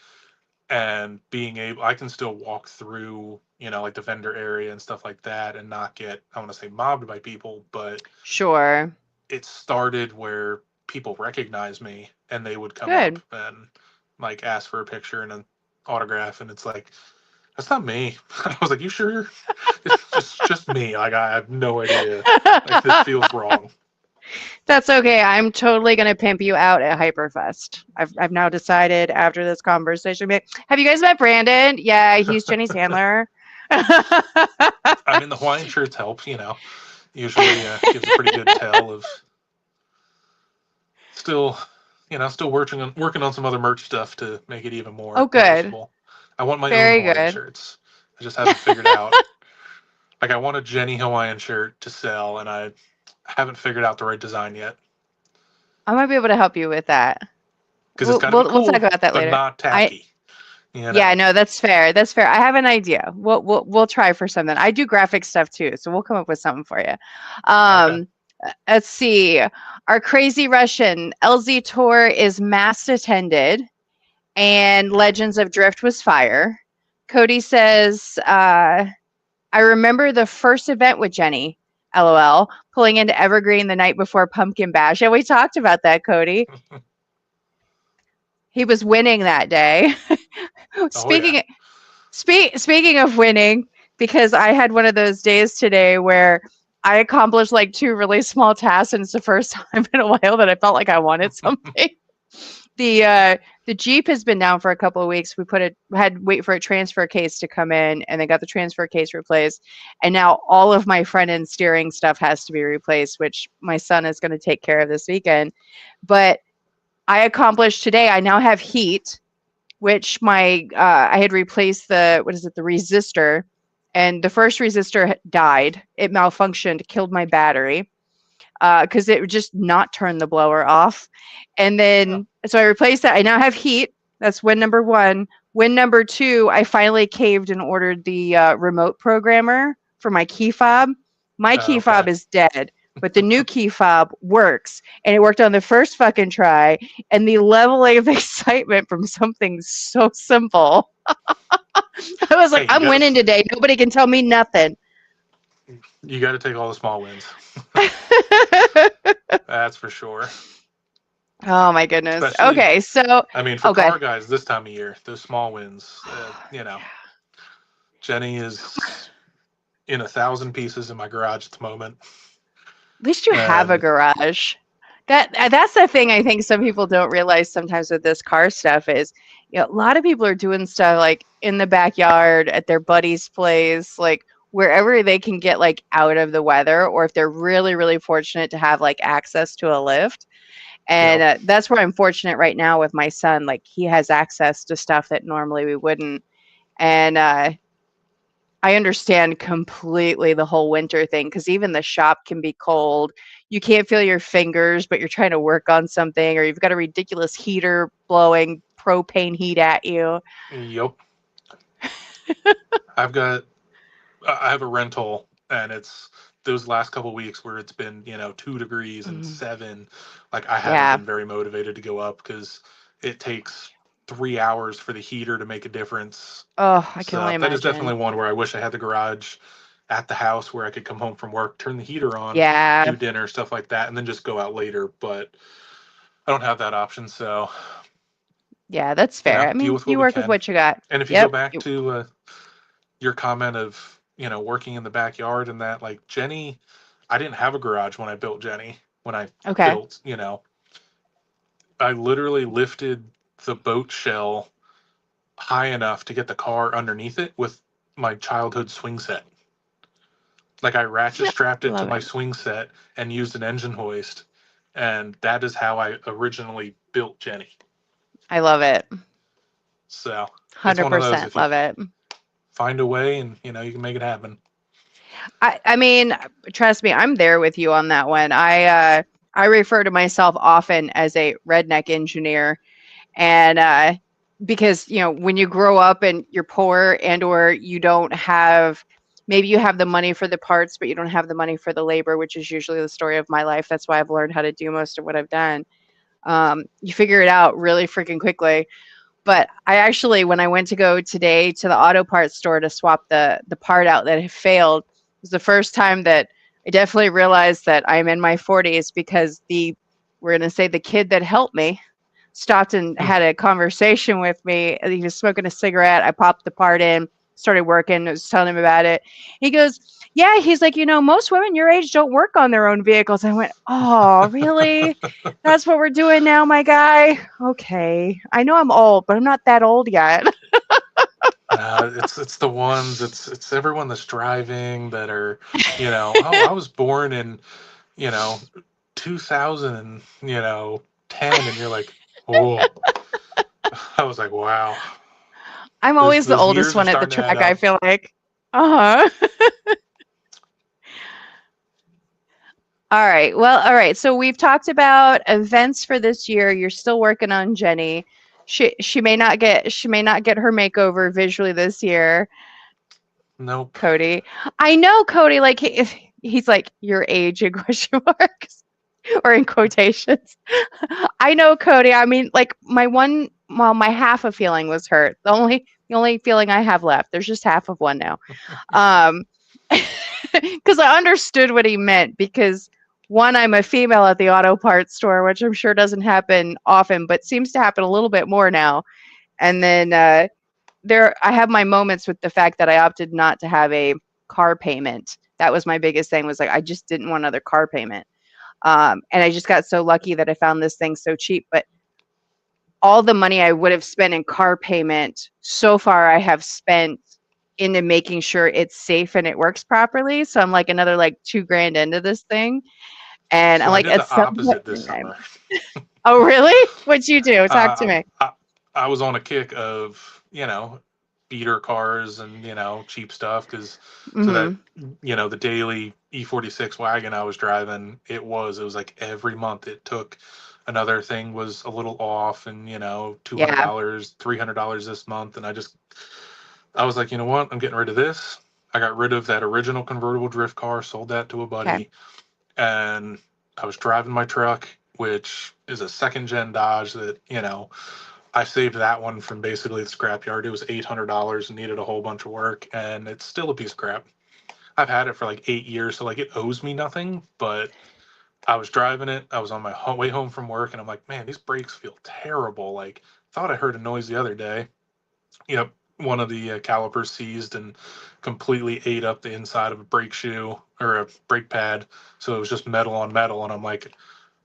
And being able, I can still walk through, like the vendor area and stuff like that, and not get I want to say mobbed by people, but Sure. it started where people recognize me and they would come up Good. and like ask for a picture and an autograph, and it's like that's not me. I was like, you sure? It's just me. Like I have no idea. Like this feels wrong. That's okay. I'm totally gonna pimp you out at Hyperfest. I've now decided after this conversation. Have you guys met Brandon? Yeah, he's Jenny's handler. I mean, the Hawaiian shirts help. Usually gives a pretty good tell of still, still working on some other merch stuff to make it even Oh, more good. noticeable. I want my own Very Hawaiian good. shirts. I just haven't figured out. Like, I want a Jenny Hawaiian shirt to sell, and I haven't figured out the right design yet I might be able to help you with that. because it's got to be We'll talk cool about that but later. not I tacky. You Yeah, know. no, that's fair. That's fair. I have an idea. We'll try for something. I do graphic stuff too, so we'll come up with something for you. Okay. Let's see. Our crazy Russian LZ tour is mass attended, and Legends of Drift was fire. Cody says, I remember the first event with Jenny. LOL. Pulling into Evergreen the night before Pumpkin Bash. Yeah, we talked about that, Cody. He was winning that day. Oh yeah. speaking speaking of winning, because I had one of those days today where I accomplished like two really small tasks, and it's the first time in a while that I felt like I wanted something. The uh, the Jeep has been down for a couple of weeks. We had to wait for a transfer case to come in, and they got the transfer case replaced. And now all of my front end steering stuff has to be replaced, which my son is going to take care of this weekend. But I accomplished today. I now have heat, which I had replaced the what is it, the resistor, and the first resistor died. It malfunctioned, killed my battery because it would just not turn the blower off. And Oh, then so I replaced that. I now have heat. That's win number one. Win number two, I finally caved and ordered the remote programmer for my key fob. My key okay. fob is dead, but the new key fob works, and it worked on the first fucking try. And the level of excitement from something so simple, I was like, Hey, I'm winning today. Nobody can tell me nothing. you got to take all the small wins. That's for sure. Oh my goodness. Especially, Okay, so I mean, for okay. car guys this time of year, those small wins. Jenny is in 1,000 pieces in my garage at the moment, At least you have a and garage. That's the thing I think some people don't realize sometimes with this car stuff is, a lot of people are doing stuff like in the backyard at their buddy's place, like wherever they can get like out of the weather, or if they're really really fortunate to have like access to a lift. And yep, that's where I'm fortunate right now with my son. Like he has access to stuff that normally we wouldn't. And I understand completely the whole winter thing because even the shop can be cold. You can't feel your fingers, but you're trying to work on something, or you've got a ridiculous heater blowing propane heat at you. yep. I've got I have a rental, and it's those last couple weeks where it's been 2 degrees and Mhm. 7. Like I haven't Yeah. been very motivated to go up because it takes 3 hours for the heater to make a difference. Oh, I can So only that is definitely imagine. one where I wish I had the garage at the house where I could come home from work, turn the heater on, do Yeah. dinner, stuff like that, and then just go out later. But I don't have that option, so Yeah, that's fair. I deal mean, with what you we work with can. what you got. And if you go Yep. back to your comment of working in the backyard and that, like Jenny, I didn't have a garage when I built Jenny. When I Okay. built, I literally lifted the boat shell high enough to get the car underneath it with my childhood swing set. Like I ratchet strapped it to Love my it. swing set and used an engine hoist, and that is how I originally built Jenny. I love it. So it's one of those, 100% if you love it. find a way and you can make it happen. I mean, trust me, I'm there with you on that one. I refer to myself often as a redneck engineer, and because when you grow up and you're poor and or you don't have, maybe you have the money for the parts but you don't have the money for the labor, which is usually the story of my life. That's why I've learned how to do most of what I've done. You figure it out really freaking quickly. But I actually, when I went to go today to the auto parts store to swap the part out that had failed, it was the first time that I definitely realized that I'm in my 40s because we're going to say the kid that helped me stopped and Hmm. had a conversation with me. He was smoking a cigarette. I popped the part in, started working, was telling him about it. He goes, yeah, he's like, most women your age don't work on their own vehicles. I went, oh, really? That's what we're doing now, my guy? Okay. I know I'm old, but I'm not that old yet. It's the ones, it's everyone that's driving that are, oh, I was born in, you know 2000 and 10, and you're like, oh. I was like, wow, I'm those always the those oldest years are one at the starting to add track, I up. feel like. Uh-huh. All right. Well, all right. So we've talked about events for this year. You're still working on Jenny. She may not get her makeover visually this year, Nope. Cody. I know Cody, like if he's like your age in question marks or in quotations. I know Cody. I mean, like my half of feeling was hurt. The only feeling I have left. There's just half of one now. Um, because I understood what he meant. Because one, I'm a female at the auto parts store, which I'm sure doesn't happen often, but seems to happen a little bit more now. And then I have my moments with the fact that I opted not to have a car payment. That was my biggest thing, was like I just didn't want another car payment. And I just got so lucky that I found this thing so cheap. But all the money I would have spent in car payment so far, I have spent into making sure it's safe and it works properly. So I'm like another like 2 grand into this thing, and I'm So I like did at the some opposite this point, summer. oh really? What'd you do? Talk to Uh, me. I, I was on a kick of, beater cars and, cheap stuff because so that, Hmm. the daily E46 wagon I was driving, it was like every month it took another thing was a little off and, Yeah. $200, $300 this month. And I was like, you know what? I'm getting rid of this. I got rid of that original convertible drift car, sold that to a Okay. buddy, and I was driving my truck, which is a second gen Dodge that, I saved that one from basically the scrapyard. It was $800 and needed a whole bunch of work, and it's still a piece of crap. I've had it for like 8 years, so like it owes me nothing. But I was driving it. I was on my way home from work, and I'm like, man, these brakes feel terrible. Like, thought I heard a noise the other day. Yep, one of the calipers seized and completely ate up the inside of a brake shoe or a brake pad. So it was just metal on metal, and I'm like,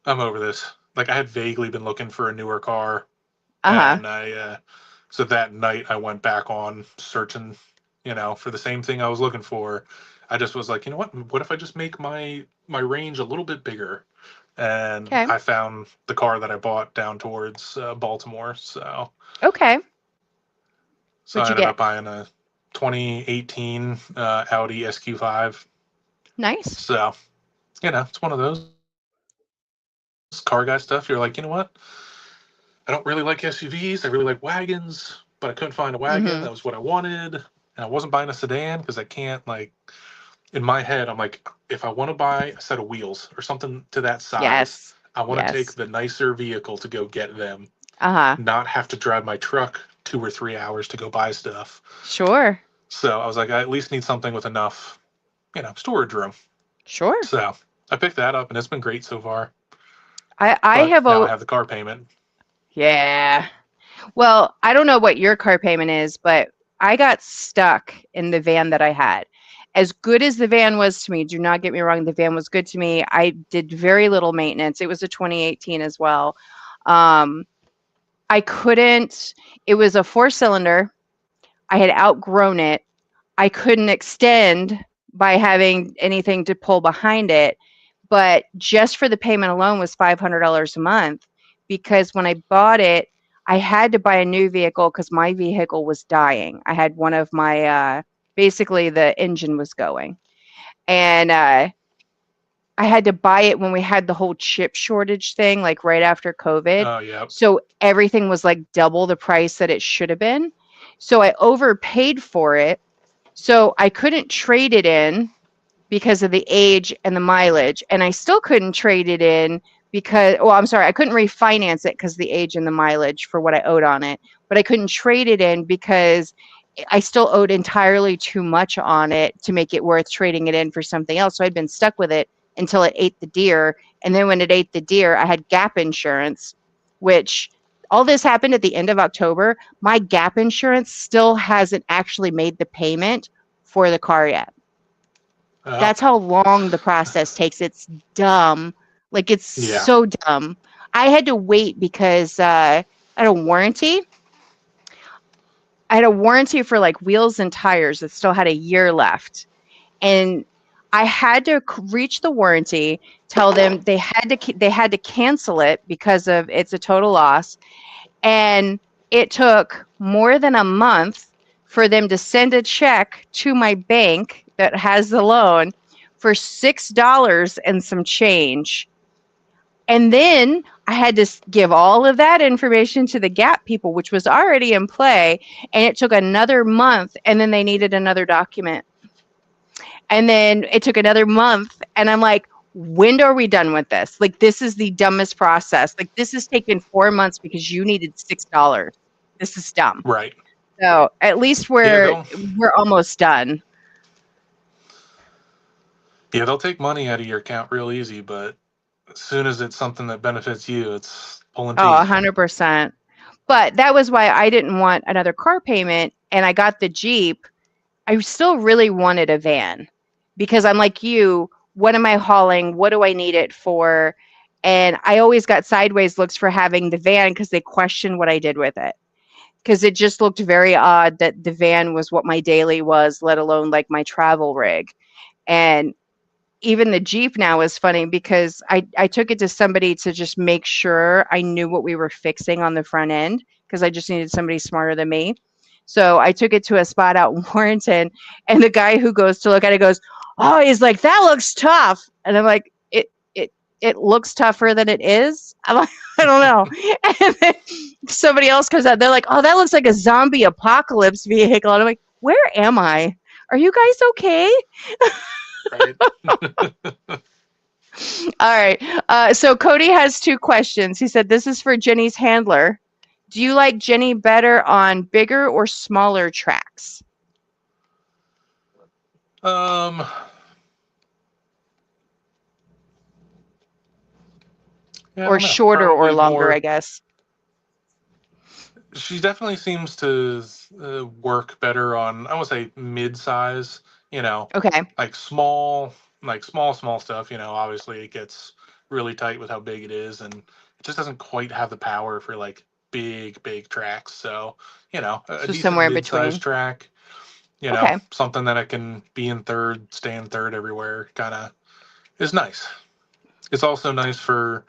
I'm over this. Like I had vaguely been looking for a newer car, Uh-huh. and so that night I went back on searching, for the same thing I was looking for. I just was like, you know what if I just make my range a little bit bigger? And Okay. I found the car that I bought down towards Baltimore. Okay. So What'd I you ended get? up buying a 2018 Audi SQ5. Nice. So it's one of those car guy stuff. You're like, you know what, I don't really like SUVs. I really like wagons, but I couldn't find a wagon that was what I Hmm. wanted. And I wasn't buying a sedan because I can't, like, in my head, I'm like, if I want to buy a set of wheels or something to that size, Yes. I want to take Yes. the nicer vehicle to go get them, Uh-huh. not have to drive my truck 2 or 3 hours to go buy stuff. Sure. So I was like, I at least need something with enough, storage room. Sure. So I picked that up and it's been great so far. I But have now a I have the car payment. yeah. Well, I don't know what your car payment is, but I got stuck in the van that I had. As good as the van was to me, do not get me wrong, the van was good to me. I did very little maintenance. It was a 2018 as well. Um, I couldn't, it was a 4 cylinder. I had outgrown it. I couldn't extend by having anything to pull behind it, but just for the payment alone was $500 a month, because when I bought it, I had to buy a new vehicle because my vehicle was dying. I had one of my basically the engine was going, and I had to buy it when we had the whole chip shortage thing, like right after COVID. Oh, yeah. So everything was like double the price that it should have been. So I overpaid for it. So I couldn't trade it in because of the age and the mileage. And I still couldn't trade it in because, well, I'm sorry, I couldn't refinance it because of the age and the mileage for what I owed on it. But I couldn't trade it in because I still owed entirely too much on it to make it worth trading it in for something else. So I'd been stuck with it until it ate the deer. And then when it ate the deer, I had gap insurance, which all this happened at the end of October. My gap insurance still hasn't actually made the payment for the car yet. Oh, That's how long the process takes. It's dumb. Like, it's yeah. so dumb. I had to wait because I had a warranty. I had a warranty for like wheels and tires that still had a year left. And I had to reach the warranty, tell them they had to cancel it because of it's a total loss. And it took more than a month for them to send a check to my bank that has the loan for $6 and some change. And then I had to give all of that information to the Gap people, which was already in play. And it took another month. And then they needed another document. And then it took another month. And I'm like, when are we done with this? Like, this is the dumbest process. Like, this has taken 4 months because you needed $6. This is dumb. Right. So at least Yeah, we're almost done. they'll take money out of your account real easy, but as soon as it's something that benefits you, it's pulling Oh, teeth. 100%. But that was why I didn't want another car payment, and I got the Jeep. I still really wanted a van because I'm like you, what am I hauling? What do I need it for? And I always got sideways looks for having the van because they questioned what I did with it. Because it just looked very odd that the van was what my daily was, let alone like my travel rig. And even the Jeep now is funny because I took it to somebody to just make sure I knew what we were fixing on the front end because I just needed somebody smarter than me. So I took it to a spot out in Warrenton, and the guy who goes to look at it goes, "Oh, he's like, that looks tough." And I'm like, it looks tougher than it is. I'm like, I don't know. And then somebody else comes out, they're like, "Oh, that looks like a zombie apocalypse vehicle." And I'm like, where am I? Are you guys okay? Right. All right. So Cody has two questions. He said, "This is for Jenny's handler. Do you like Jenny better on bigger or smaller tracks, Um, yeah, I or don't know. shorter or Probably longer?" I more. guess. She definitely seems to work better on, I would say, mid-size. You know, Okay. like small, small stuff. Obviously it gets really tight with how big it is, and it just doesn't quite have the power for like big tracks. So, a So decent somewhere in mid-sized between. track. Okay. Something that I can be in third, stay in third everywhere, kind of is nice. It's also nice for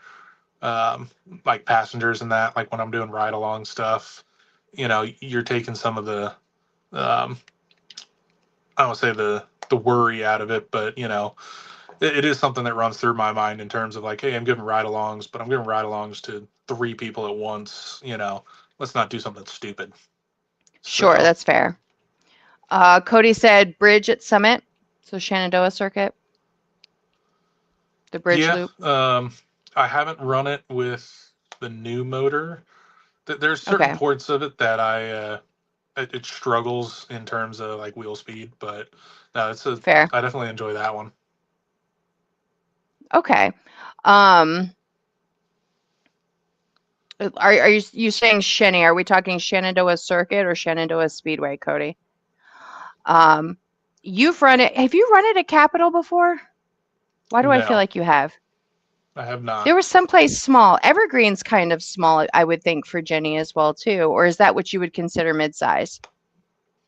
um, like passengers and that, like when I'm doing ride along stuff, you're taking some of the, um, I don't say the worry out of it, but it is something that runs through my mind in terms of like, hey, I'm giving ride alongs, but I'm giving ride alongs to three people at once. Let's not do something stupid. Sure, So that's fair. Cody said bridge at Summit, so Shenandoah Circuit, the bridge yeah, loop. I haven't run it with the new motor. There's certain Okay, parts of it that it struggles in terms of like wheel speed, but no, fair. I definitely enjoy that one. Okay. Um, are you saying Shenny? Are we talking Shenandoah Circuit or Shenandoah Speedway, Cody? Um, you've run it. Have you run it at Capitol before? Why do I feel No, like you have? I have There not. was someplace small. Evergreen's kind of small, I would think, for Jenny as well too. Or is that what you would consider midsize?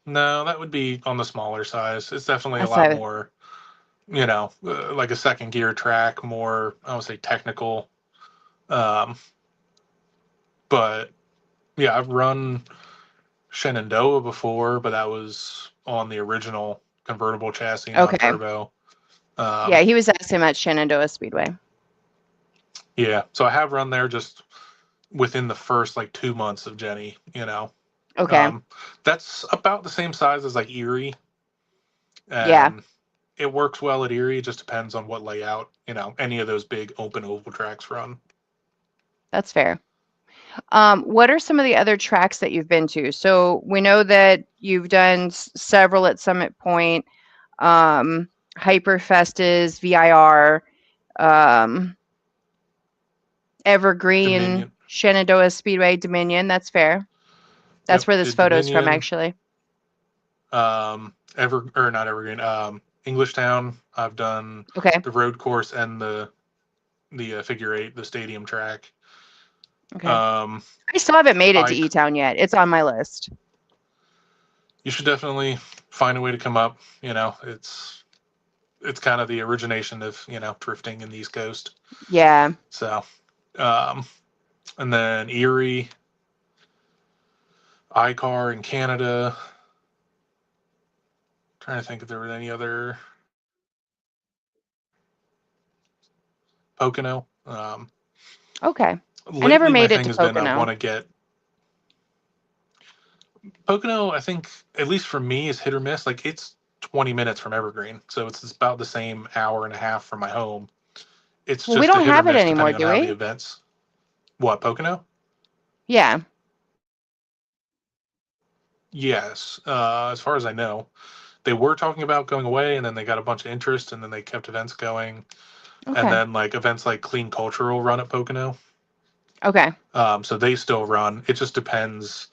No, that would be on the smaller size. It's definitely a That's lot I more, like a second gear track, more, I would say, technical. Um, but yeah, I've run Shenandoah before, but that was on the original convertible chassis, okay. non-turbo. Yeah, Um, he was asking about Shenandoah Speedway. yeah, so I have run there just within the first like 2 months of Jenny. Okay. Um, that's about the same size as like Erie, Yeah, and it works well at Erie. It just depends on what layout, any of those big open oval tracks run. that's fair. What are some of the other tracks that you've been to? So we know that you've done several at Summit Point, um, Hyperfest is VIR, um, Evergreen, Dominion. Shenandoah Speedway, Dominion. That's fair. That's Yep, where this did photo's from, Dominion. actually. Or not Evergreen. Englishtown. I've done Okay. the road course and the figure eight, the stadium track. Okay. Um, I still haven't made it to I E Town yet. It's on my list. You should definitely find a way to come up. It's kind of the origination of drifting in the East Coast. Yeah. So, um, and then Erie, iCar in Canada. Trying to think if there was any other Pocono. Okay. I never Lately, my made it thing to has been I Pocono. want to get Pocono. I think at least for me is hit or miss. Like it's 20 minutes from Evergreen, so it's about the same hour and a half from my home. It's Well, we just a don't hit or have it miss anymore, depending on do how the we? events. What Pocono? Yeah. Yes, as far as I know, they were talking about going away, and then they got a bunch of interest, and then they kept events going, and Okay. then like events like Clean Cultural run at Pocono. Okay. So they still run. It just depends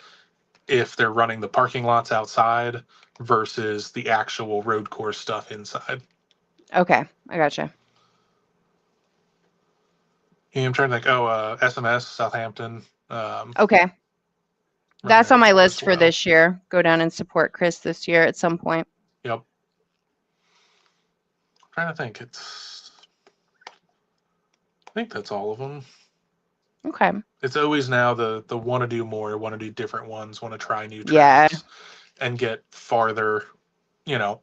if they're running the parking lots outside versus the actual road course stuff inside. Okay. I gotcha. Yeah, I'm trying to think. Oh, SMS Southampton, um, Okay. run That's there on my more list as for well. this year. Go down and support Chris this year at some point. Yep. Trying to think. I think that's all of them. Okay. It's always now the want to do more, want to do different ones, want to try new Yeah. tracks, and get farther,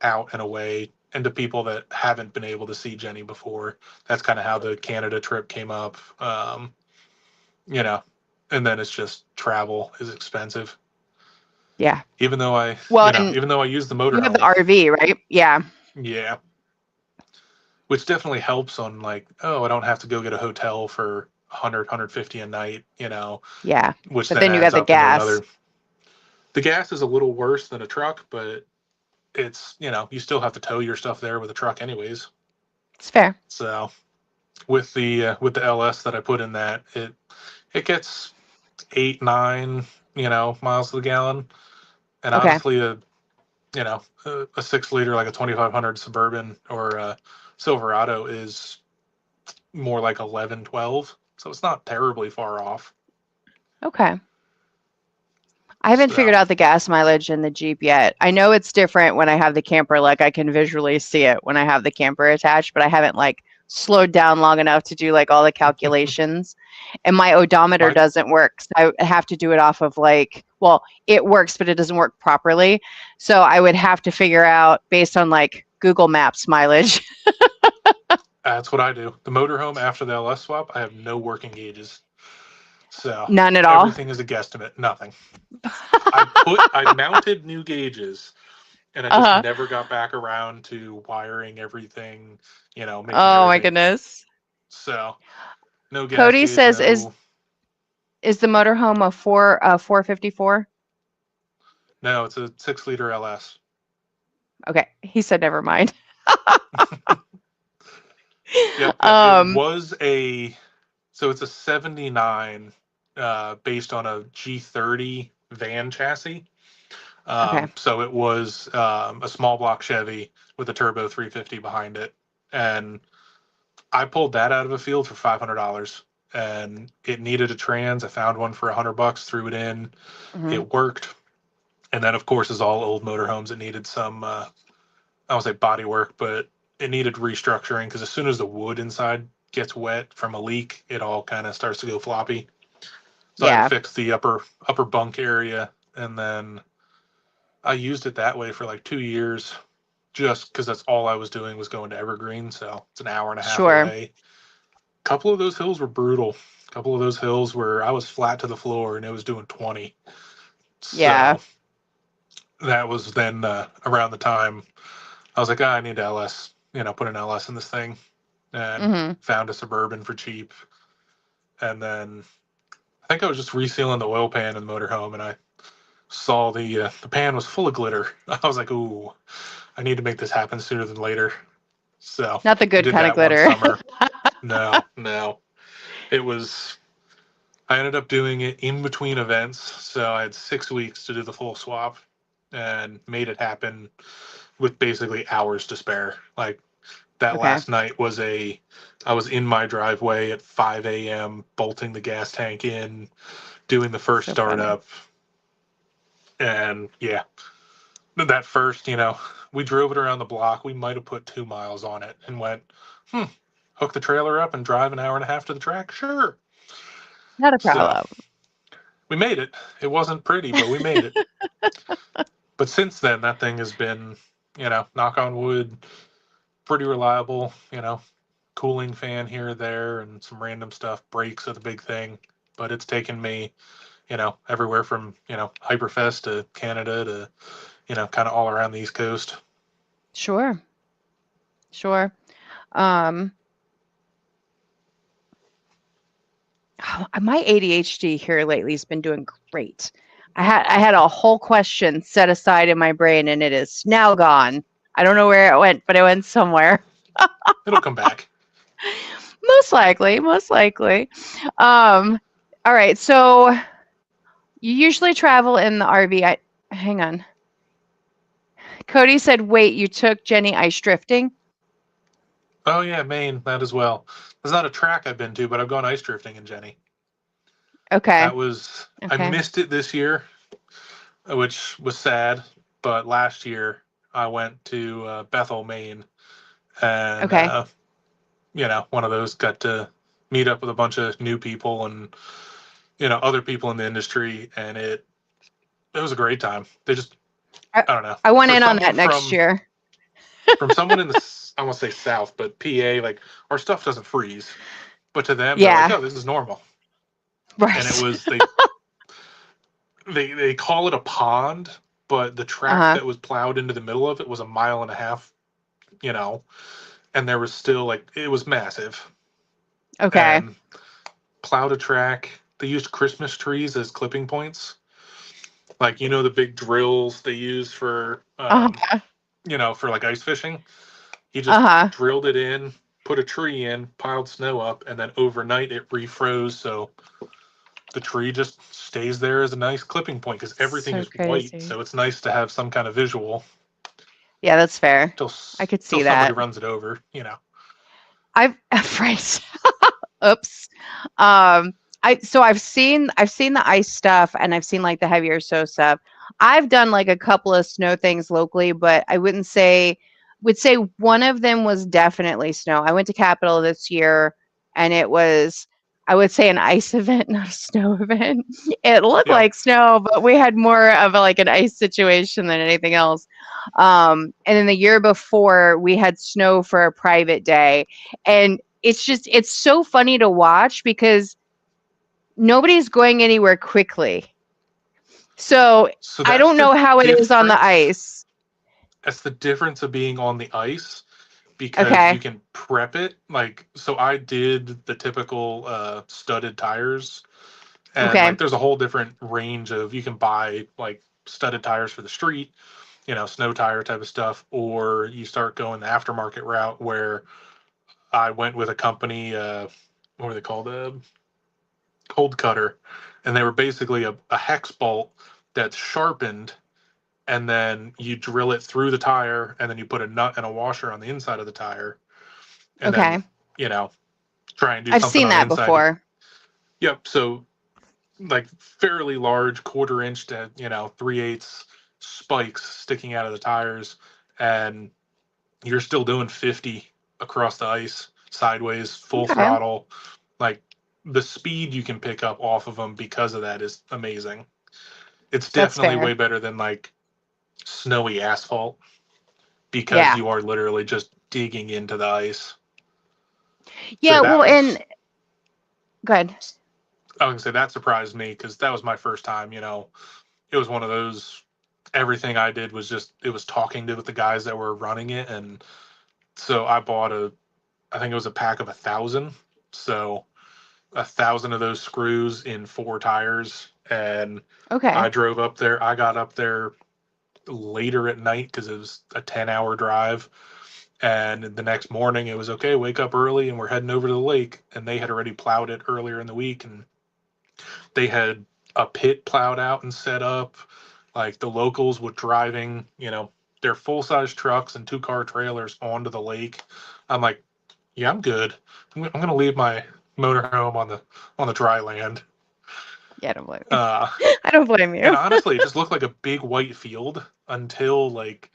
out and away, and to people that haven't been able to see Jenny before. That's kind of how the Canada trip came up. You know, and then it's just travel is expensive. Yeah. Even though I, Well, and even though I use the you have the motorhome, RV, right? Yeah. yeah, which definitely helps on like, oh, I don't have to go get a hotel for 100, a night, Yeah. which But then then you got adds the up into gas. another. The gas is a little worse than a truck, but it's, you still have to tow your stuff there with a truck anyways. It's fair. So with the LS that I put in that, it gets 8, 9, miles to the gallon. And Okay. honestly, a 6 liter like a 2500 Suburban or a Silverado is more like 11, 12. So it's not terribly far off. Okay. I haven't figured So out the gas mileage in the Jeep yet. I know it's different when I have the camper, like I can visually see it when I have the camper attached, but I haven't like slowed down long enough to do like all the calculations. And my odometer my doesn't work. So I have to do it off of like, well, it works, but it doesn't work properly. So I would have to figure out based on like Google Maps mileage. That's what I do. The motorhome after the LS swap, I have no working gauges. So None at all. everything is a guesstimate. Nothing. I mounted new gauges and I just Uh-huh. never got back around to wiring everything, making Oh my everything. goodness. So no gas Cody gauge, says no, is the motorhome a 454? no, it's a 6 liter LS. Okay. He said never mind. Yep, yep. It um was so it's a 79 based on a G30 van chassis. okay. So it was a small block Chevy with a turbo 350 behind it. And I pulled that out of a field for $500 and it needed a trans. I found one for $100, threw it in. Hmm. It worked. And then, of course, as all old motorhomes, it needed some, I won't say body work, but it needed restructuring because as soon as the wood inside gets wet from a leak, it all kind of starts to go floppy. So I had to Yeah. fix the upper bunk area, and then I used it that way for like 2 years, just because that's all I was doing was going to Evergreen. So it's an hour and a half Sure. away. A couple of those hills were brutal. A couple of those hills where I was flat to the floor and it was doing 20. Yeah. So that was then around the time I was like, I need LS, put an LS in this thing, and Hmm. found a Suburban for cheap. And then I think I was just resealing the oil pan in the motorhome, and I saw the pan was full of glitter. I was like, ooh, I need to make this happen sooner than later. So Not the I good did kind of that one glitter. summer. No, no, it was. I ended up doing it in between events, so I had 6 weeks to do the full swap, and made it happen with basically hours to spare. Like that Okay. last night was I was in my driveway at 5 a.m. bolting the gas tank in, doing the first So funny. startup, and yeah, that first, we drove it around the block. We might have put 2 miles on it and went, hmm, hook the trailer up and drive an hour and a half to the track. Sure. Not a So problem. we made it. It wasn't pretty, but we made it. But since then, that thing has been, knock on wood, pretty reliable. Cooling fan here or there and some random stuff. Brakes are the big thing, but it's taken me, everywhere from Hyperfest to Canada to kind of all around the East Coast. Sure. Sure. Um my ADHD here lately has been doing great. I had a whole question set aside in my brain and it is now gone. I don't know where it went, but it went somewhere. It'll come back. Most likely, most likely. Um, All right. So you usually travel in the RV. Hang on. Cody said, "Wait, you took Jenny ice drifting?" Oh yeah, Maine, that as well. There's not a track I've been to, but I've gone ice drifting in Jenny. Okay. I Okay. missed it this year, which was sad. But last year I went to Bethel, Maine, and Okay. one of those got to meet up with a bunch of new people and other people in the industry, and it was a great time. They just I, I don't know, I want for in on someone that next year. from someone in the I won't say South, but PA, like our stuff doesn't freeze, but to them they're like, Yeah. oh, this is normal, and it Right. was they call it a pond, but the track Uh-huh. that was plowed into the middle of it was a mile and a half, you know, and there was still like it was massive Okay. and plowed a track. They used Christmas trees as clipping points, like the big drills they use for Uh-huh. for like ice fishing. He just Uh-huh. drilled it in, put a tree in, piled snow up, and then overnight it refroze, so the tree just stays there as a nice clipping point because everything So is white. crazy. So it's nice to have some kind of visual Yeah, that's fair. till I could till see somebody that. runs it over. I've right. Oops. Um, I've seen the ice stuff and I've seen like the heavier snow stuff. I've done like a couple of snow things locally, but I wouldn't say would say one of them was definitely snow. I went to Capitol this year and it was I would say an ice event, not a snow event. It looked Yeah. like snow, but we had more of like an ice situation than anything else. And then the year before we had snow for a private day and it's so funny to watch because nobody's going anywhere quickly. So So I that's don't the know how it is on the difference. ice. That's the difference of being on the ice because you Okay. can prep it. Like, so I did the typical studded tires, and like Okay. there's a whole different range of you can buy like studded tires for the street, snow tire type of stuff, or you start going the aftermarket route where I went with a company, what were they called? Cold cutter. And they were basically a hex bolt that's sharpened, and then you drill it through the tire, and then you put a nut and a washer on the inside of the tire, and then, Okay. you know, try and do I've something seen on the that inside. before. Yep. So, like, fairly large quarter-inch to, 3/8 spikes sticking out of the tires, and you're still doing 50 across the ice, sideways, full Okay. throttle. Like the speed you can pick up off of them because of that is amazing. It's That's definitely way fair. better than like snowy asphalt because Yeah. you are literally just digging into the ice. So Yeah, well, and good. I was gonna say that surprised me because that was my first time. It was one of those. Everything I did was just it was talking to the guys that were running it, and so I bought I think it was a pack of 1,000. So 1,000 of those screws in 4 tires, and I Okay. drove up there. I got up there later at night because it was a 10-hour drive. And the next morning, it was okay. Wake up early, and we're heading over to the lake. And they had already plowed it earlier in the week, and they had a pit plowed out and set up. Like the locals were driving, their full size trucks and 2-car trailers onto the lake. I'm like, yeah, I'm good. I'm gonna leave my motorhome on the dry land. Yeah, I don't blame you. Uh, I don't blame and you. honestly, it just looked like a big white field until like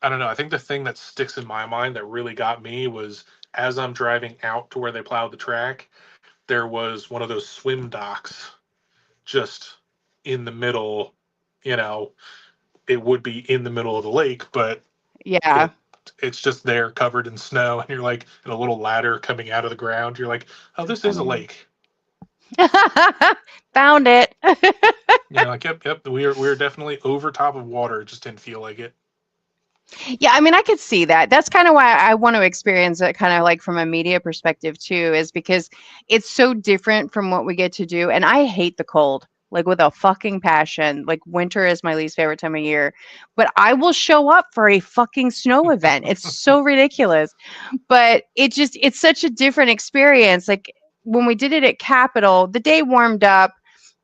I don't know. I think the thing that sticks in my mind that really got me was as I'm driving out to where they plowed the track, there was one of those swim docks just in the middle. You know, it would be in the middle of the lake, but Yeah. it it's just there covered in snow, and you're like in a little ladder coming out of the ground. You're like, oh, Too this is a funny. lake. Found it. You're like, yep. We're definitely over top of water. It just didn't feel like it. Yeah, I mean, I could see that. That's kind of why I want to experience it kind of like from a media perspective too, is because it's so different from what we get to do. And I hate the cold, like with a fucking passion. Like winter is my least favorite time of year, but I will show up for a fucking snow event. It's so ridiculous, but it's such a different experience. Like when we did it at Capitol, the day warmed up.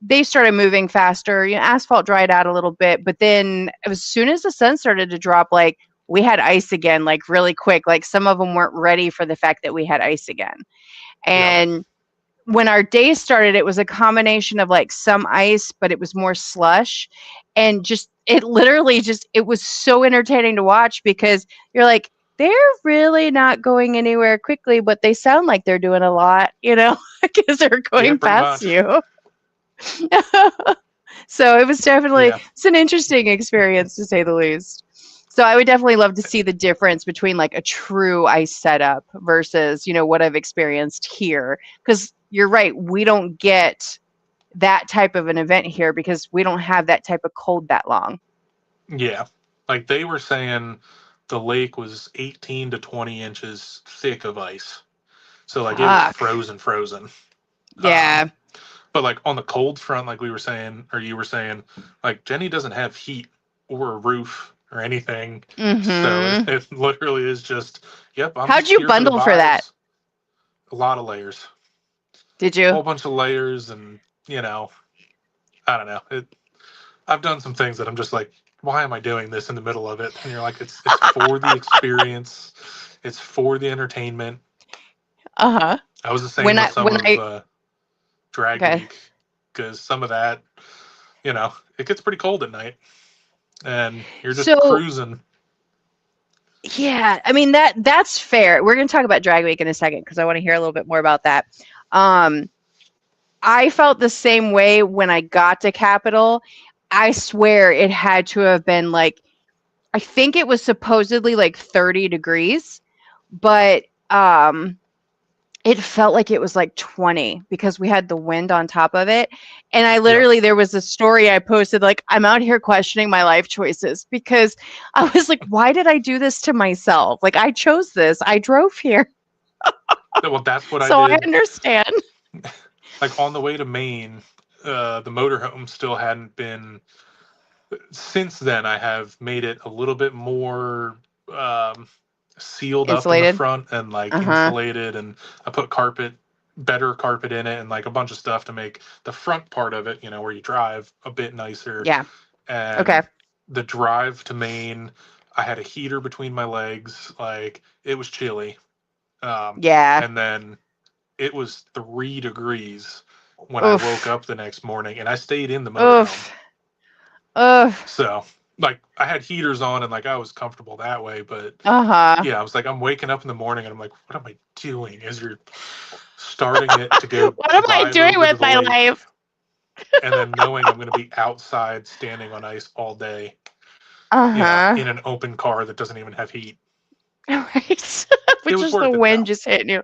They started moving faster. Asphalt dried out a little bit, but then as soon as the sun started to drop, like we had ice again, like really quick. Like some of them weren't ready for the fact that we had ice again. Yep. And when our day started, it was a combination of like some ice, but it was more slush. And just, it literally just, it was so entertaining to watch because you're like, they're really not going anywhere quickly, but they sound like they're doing a lot, because they're Yeah, going pretty past much. you. So it was definitely, Yeah. it's an interesting experience to say the least. So I would definitely love to see the difference between like a true ice setup versus, what I've experienced here. Because you're right, we don't get that type of an event here because we don't have that type of cold that long. Yeah. Like they were saying the lake was 18 to 20 inches thick of ice. So like it was Fuck. frozen. Um, Yeah. but like on the cold front, like we were saying, or you were saying, like Jenny doesn't have heat or a roof or anything. So it, Mm-hmm. it literally is just, yep, I'm How'd just you here for the bundle for that? vibes. A lot of layers, Did a you? whole bunch of layers, and I don't know. I've done some things that I'm just like, why am I doing this in the middle of it? And you're like, it's for the experience, it's for the entertainment. Uh-huh. I was the same When with I some when of I drag okay. week because some of that, it gets pretty cold at night, and you're just So cruising. yeah, I mean that's fair. We're gonna talk about Drag Week in a second because I want to hear a little bit more about that. Um, I felt the same way when I got to Capitol. I swear it had to have been like I think it was supposedly like 30 degrees, but it felt like it was like 20 because we had the wind on top of it. And I Yep. literally, there was a story I posted, like, I'm out here questioning my life choices because I was like, why did I do this to myself? Like, I chose this, I drove here. Well, that's what I So I did. understand. Like on the way to Maine, the motorhome still hadn't been. Since then, I have made it a little bit more um, sealed up in the Insulated. front and like Uh huh. insulated, and I put better carpet in it, and like a bunch of stuff to make the front part of it, where you drive, a bit nicer. Yeah. Okay. And the drive to Maine, I had a heater between my legs, like it was chilly. Um, Yeah. and then it was 3 degrees when I woke Oof. up the next morning, and I stayed in the motorhome. Oof. Oof. So, like, I had heaters on and like I was comfortable that way. But Uh huh. yeah, I was like, I'm waking up in the morning and I'm like, what am I doing? As you're starting it to go What am I drive doing over to with the my lake, life? and then knowing I'm going to be outside standing on ice all day, Uh huh. in an open car that doesn't even have heat. Right. It Which was is the worth it wind though. just hitting you.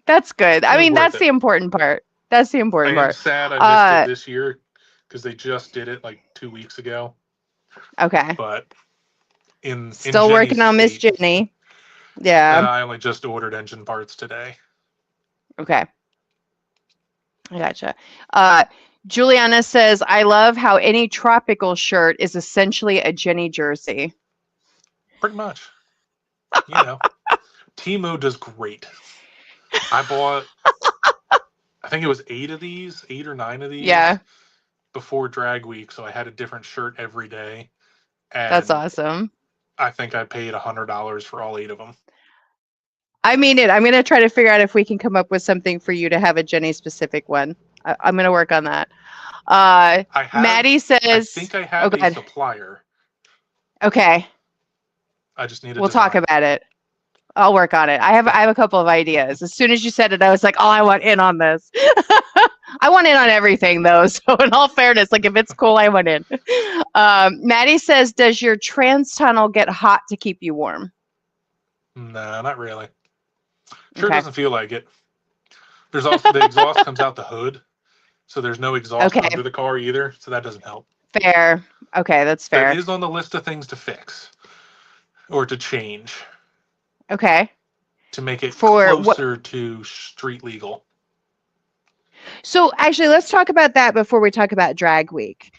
That's good. I It was mean, worth that's it. the important part. That's the I important am part. sad I missed it Uh, this year because they just did it like 2 weeks ago. okay. But in Still Jenny's working on Miss state, Jenny. Yeah. I only just ordered engine parts today. Okay. I gotcha. Uh, Juliana says, I love how any tropical shirt is essentially a Jenny jersey. Pretty much, Timo does great. I bought, I think it was 8 or 9 of these Yeah, before drag week, so I had a different shirt every day, that's and awesome. I think I paid $100 for all 8 of them. I mean it. I'm going to try to figure out if we can come up with something for you to have a Jenny specific one. I'm going to work on that. I have, Maddie I says, think I oh, have a God. supplier. Okay. I just need a We'll talk design. about it. I'll work on it. I have a couple of ideas. As soon as you said it, I was like, oh, I want in on this. I want in on everything though. So in all fairness, like if it's cool, I want in. Maddie says, does your trans tunnel get hot to keep you warm? No, not really. Sure Okay. doesn't feel like it. There's also the exhaust comes out the hood, so there's no exhaust Okay. under the car either, so that doesn't help. Fair. Okay, that's That fair. is on the list of things to fix or to change Okay. to make it For what? closer to street legal. So actually, let's talk about that before we talk about drag week.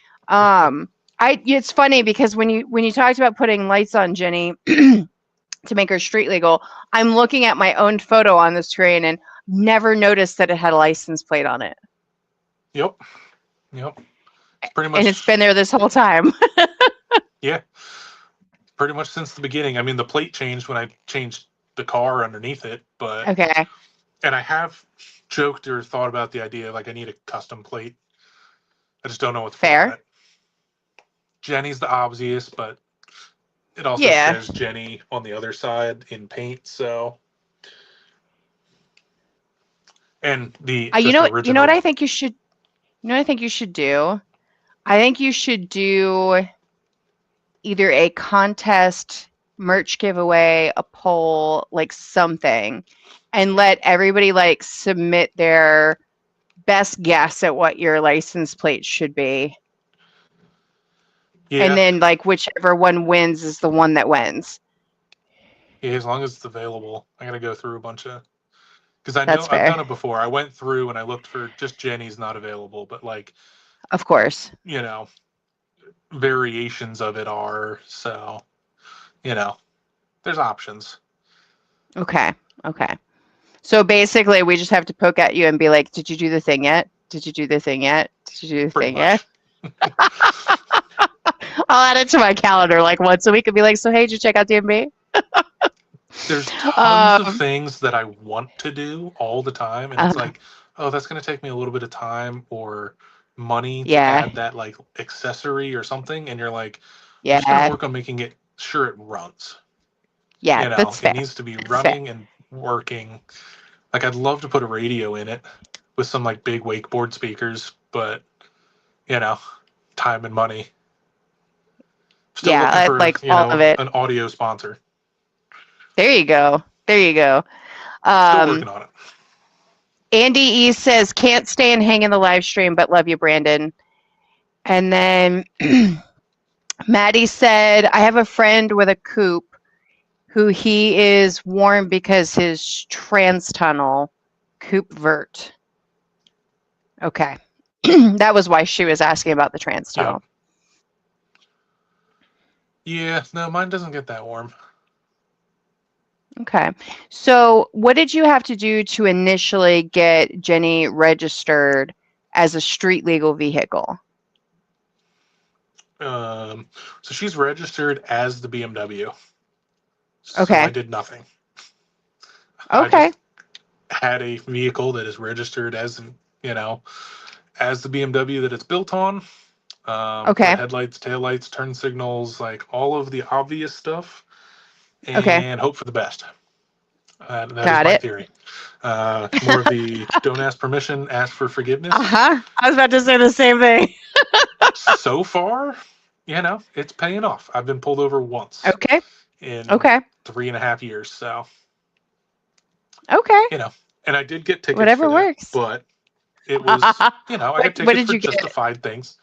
It's funny because when you talked about putting lights on Jenny to make her street legal, I'm looking at my own photo on the screen and Never noticed that it had a license plate on it. Yep. Yep. It's pretty And it's much, been there this whole time. yeah, pretty much since the beginning. I mean, the plate changed when I changed the car underneath it, but, Okay. and I have joked or thought about the idea like I need a custom plate. I just don't know what to put on Fair. it. Jenny's the obvious, but it also Yeah. says Jenny on the other side in paint, so. And the You just know you know what original. I think you should you know what I think you should do? I think you should do either a contest, merch giveaway, a poll, like something, and let everybody like submit their best guess at what your license plate should be. And Yeah, then like whichever one wins is the one that wins. yeah, as long as it's available. I gotta go through a bunch of, because I know That's I've fair. done it before. I went through and I looked for just Jenny's not available, but like, Of course. you know, variations of it are. So, you know, there's options. Okay. Okay. So basically we just have to poke at you and be like, "Did you do the thing yet? Did you do the thing yet? Did you do the Pretty thing yet?" much. I'll add it to my calendar like once a week and be like, "So hey, did you check out DMB?" There's tons of Um, things that I want to do all the time, and it's uh, like, oh, that's gonna take me a little bit of time or money to yeah, add that like accessory or something, and you're like, I'm just gonna yeah, work on making it sure it runs. yeah. You know, That's it fair. needs to be That's fair. running and working. Like I'd love to put a radio in it with some like big wakeboard speakers, but you know, time and money. Still looking Yeah, for, like all of it. an audio sponsor. There you go. There you go. Still Um, working on it. Andy E says, "Can't stay and hang in the live stream, but love you, Brandon." And then Maddie said, "I have a friend with a coupe who he is warned because his trans tunnel coupe vert." Okay. That was why she was asking about the trans Yep. tunnel. Yeah, no, mine doesn't get that warm. Okay. So, what did you have to do to initially get Jenny registered as a street legal vehicle? Um, so she's registered as the BMW. So I Okay. did nothing. I Okay. just had a vehicle that is registered as, you know, as the BMW that it's built on. Put Okay. headlights, taillights, turn signals, like all of the obvious stuff, Okay. and hope for the best. That is Got my it. theory. More of the don't ask permission, ask for forgiveness. Uh-huh. I was about to say the same thing. So far, it's paying off. I've been pulled over once Okay. in Okay. 3.5 years. So, Okay. you know, and I did get tickets for Whatever that, works. but it was, I got What tickets did for you get? justified things.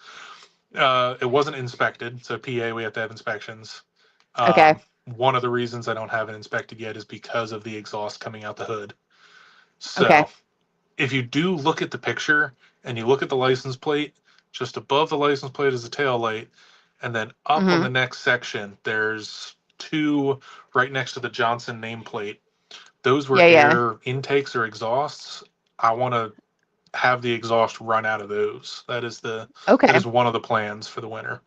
It wasn't inspected. So, PA, we have to have inspections. Okay. One of the reasons I don't have it inspected yet is because of the exhaust coming out the hood. Okay. So, if you do look at the picture and you look at the license plate, just above the license plate is the tail light, and then up on Mhm. the next section, there's two right next to the Johnson nameplate. Those were Yeah, yeah. air intakes or exhausts. I want to have the exhaust run out of those. That Okay. is one of the plans for the winter.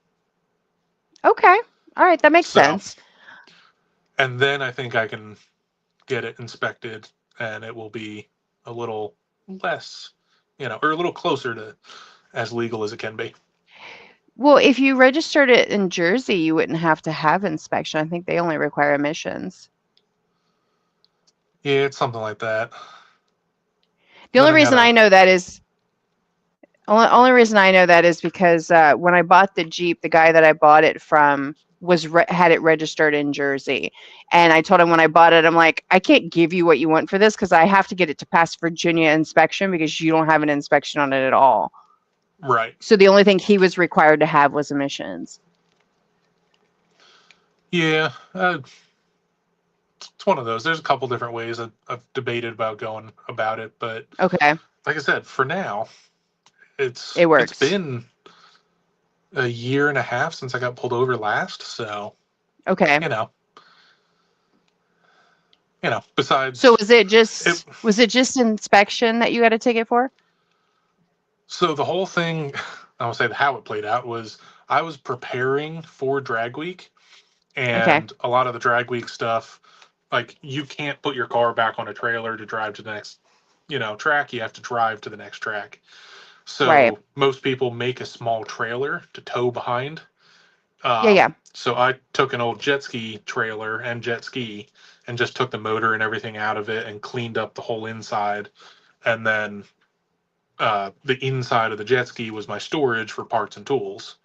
Okay. All right, that makes So, sense. and then I think I can get it inspected, and it will be a little less, or a little closer to as legal as it can be. Well, if you registered it in Jersey, you wouldn't have to have inspection. I think they only require emissions. Yeah, it's something like that. The Then only I reason gotta. I know that is only reason I know that is because when I bought the Jeep, the guy that I bought it from had it registered in Jersey, and I told him when I bought it, I'm like, I can't give you what you want for this because I have to get it to pass Virginia inspection because you don't have an inspection on it at all. Right. So the only thing he was required to have was emissions. Yeah, it's one of those. There's a couple different ways I've debated about going about it, but Okay, like I said, for now, it it's works. been a year and a half since I got pulled over last, so Okay, you know, So besides it. was it just inspection that you got a ticket for? So the whole thing, I will say how it played out was I was preparing for Drag Week, Okay. and a lot of the Drag Week stuff, like you can't put your car back on a trailer to drive to the next, track. You have to drive to the next track. Right. So most people make a small trailer to tow behind. Yeah, yeah. So I took an old jet ski trailer and jet ski and just took the motor and everything out of it and cleaned up the whole inside. And then the inside of the jet ski was my storage for parts and tools.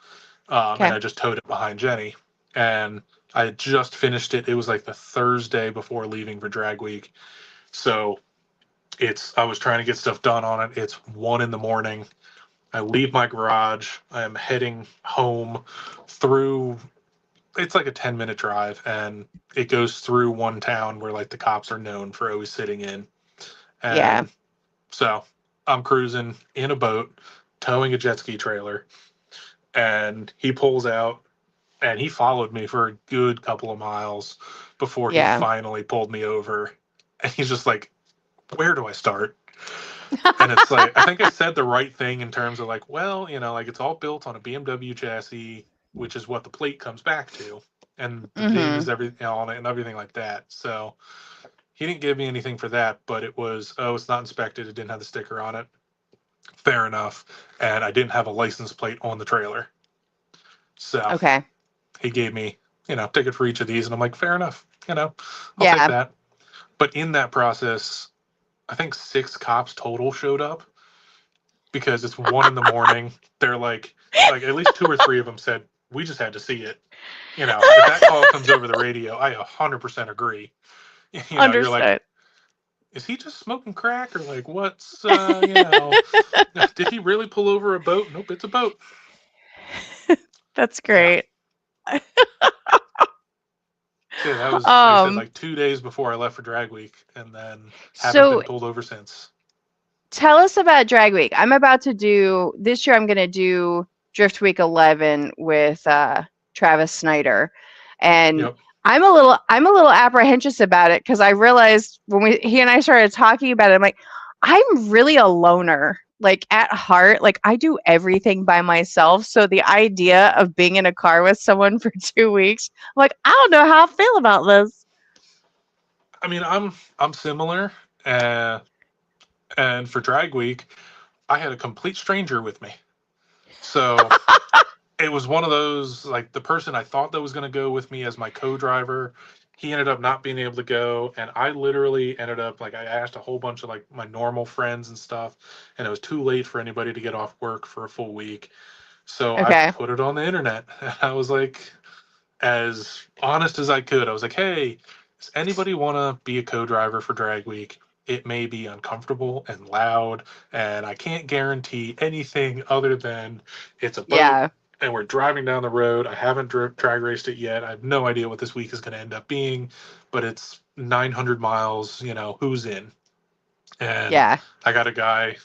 And Okay. I just towed it behind Jenny. And I had just finished it. It was like the Thursday before leaving for Drag Week. So I was trying to get stuff done on it. It's 1 in the morning. I leave my garage. I am heading home through, it's like a 10-minute drive, and it goes through one town where like the cops are known for always sitting in. Yeah. And so I'm cruising in a boat, towing a jet ski trailer, and he pulls out and he followed me for a good couple of miles before he Yeah. finally pulled me over. And he's just like, where do I start? And it's like, I think I said the right thing in terms of like, well, like it's all built on a BMW chassis, which is what the plate comes back to. And the VIN is Mhm. everything on it and everything like that. So he didn't give me anything for that, but it was, oh, it's not inspected. It didn't have the sticker on it. Fair enough. And I didn't have a license plate on the trailer. So Okay. he gave me, ticket for each of these. And I'm like, fair enough. I'll take Yeah. that. But in that process, I think 6 cops total showed up because it's 1 in the morning. They're like at least 2 or 3 of them said, we just had to see it. If that call comes over the radio, I 100% agree. You're like, Understood. is he just smoking crack or like what's did he really pull over a boat? Nope, it's a boat. That's Yeah. great. So yeah, that was like I said, Um, like 2 days before I left for Drag Week, and then haven't so been pulled over since. tell us about Drag Week. I'm about to do this year. I'm going to do Drift Week 11 with Travis Snyder, and Yep. I'm a little apprehensive about it because I realized when he and I started talking about it, I'm like, I'm really a loner. Like at heart, like I do everything by myself. So the idea of being in a car with someone for 2 weeks, I'm like, I don't know how I feel about this. I mean, I'm similar, uh, and for Drag Week, I had a complete stranger with me. So it was one of those like the person I thought that was going to go with me as my co-driver, he ended up not being able to go, and I literally ended up like I asked a whole bunch of like my normal friends and stuff, and it was too late for anybody to get off work for a full week. So I Okay. put it on the internet. I was like as honest as I could. I was like, "Hey, does anybody want to be a co-driver for Drag Week? It may be uncomfortable and loud, and I can't guarantee anything other than it's a boat Yeah. and we're driving down the road. I haven't drag raced it yet. I have no idea what this week is going to end up being, but it's 900 miles. Who's in?" And Yeah. I got a guy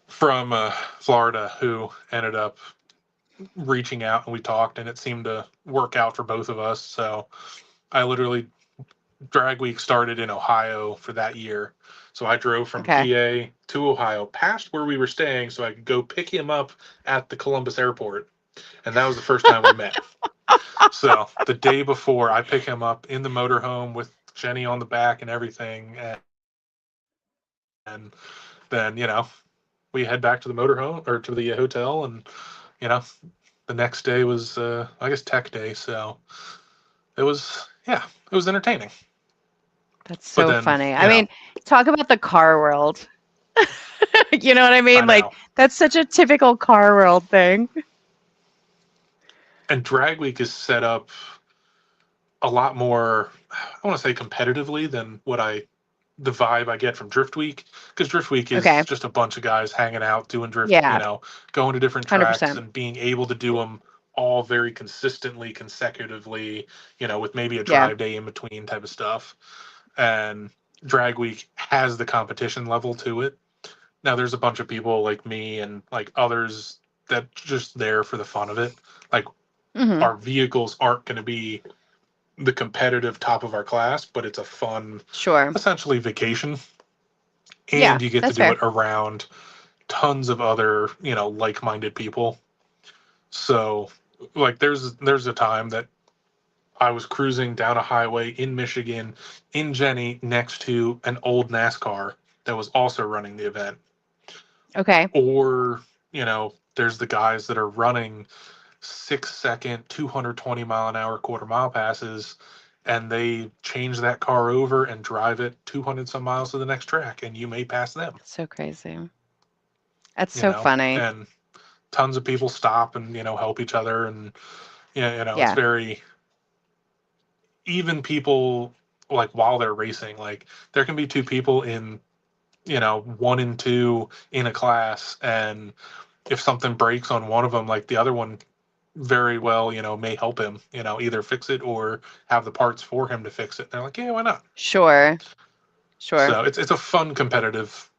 from Florida who ended up reaching out, and we talked, and it seemed to work out for both of us. So I literally Drag Week started in Ohio for that year. So I drove from Okay. PA to Ohio, past where we were staying, so I could go pick him up at the Columbus airport. And that was the first time we met. So the day before, I pick him up in the motorhome with Jenny on the back and everything. And then, we head back to the motorhome or to the hotel. And, you know, the next day was, I guess, tech day. So yeah, it was entertaining. That's But so then, funny. I mean, talk about the car world. You know what I I mean? Like, know. that's such a typical car world thing. And Drag Week is set up a lot more, I want to say competitively than the vibe I get from Drift Week. Because Drift Week is Okay. just a bunch of guys hanging out, doing drift, Yeah. going to different tracks 100%. and being able to do them all very consistently, consecutively, with maybe a Yeah. drive day in between type of stuff. And Drag Week has the competition level to it. Now, there's a bunch of people like me and like others that just there for the fun of it. Like Mhm. our vehicles aren't going to be the competitive top of our class, but it's a fun, Sure. essentially vacation, Yeah, and you get to that's do fair. it around tons of other, like-minded people. So, like, there's a time that I was cruising down a highway in Michigan, in Jenny, next to an old NASCAR that was also running the event. Okay. Or, there's the guys that are running 6 second, 220-mile-an-hour quarter mile passes, and they change that car over and drive it 200 some miles to the next track, and you may pass them, That's so crazy. That's so funny. and tons of people stop and, help each other. And, it's Yeah. very, even people, like, while they're racing, like, there can be two people in, one and two in a class, and if something breaks on one of them, like, the other one very well, may help him, either fix it or have the parts for him to fix it. And they're like, yeah, why not? Sure. Sure. So it's a fun, competitive,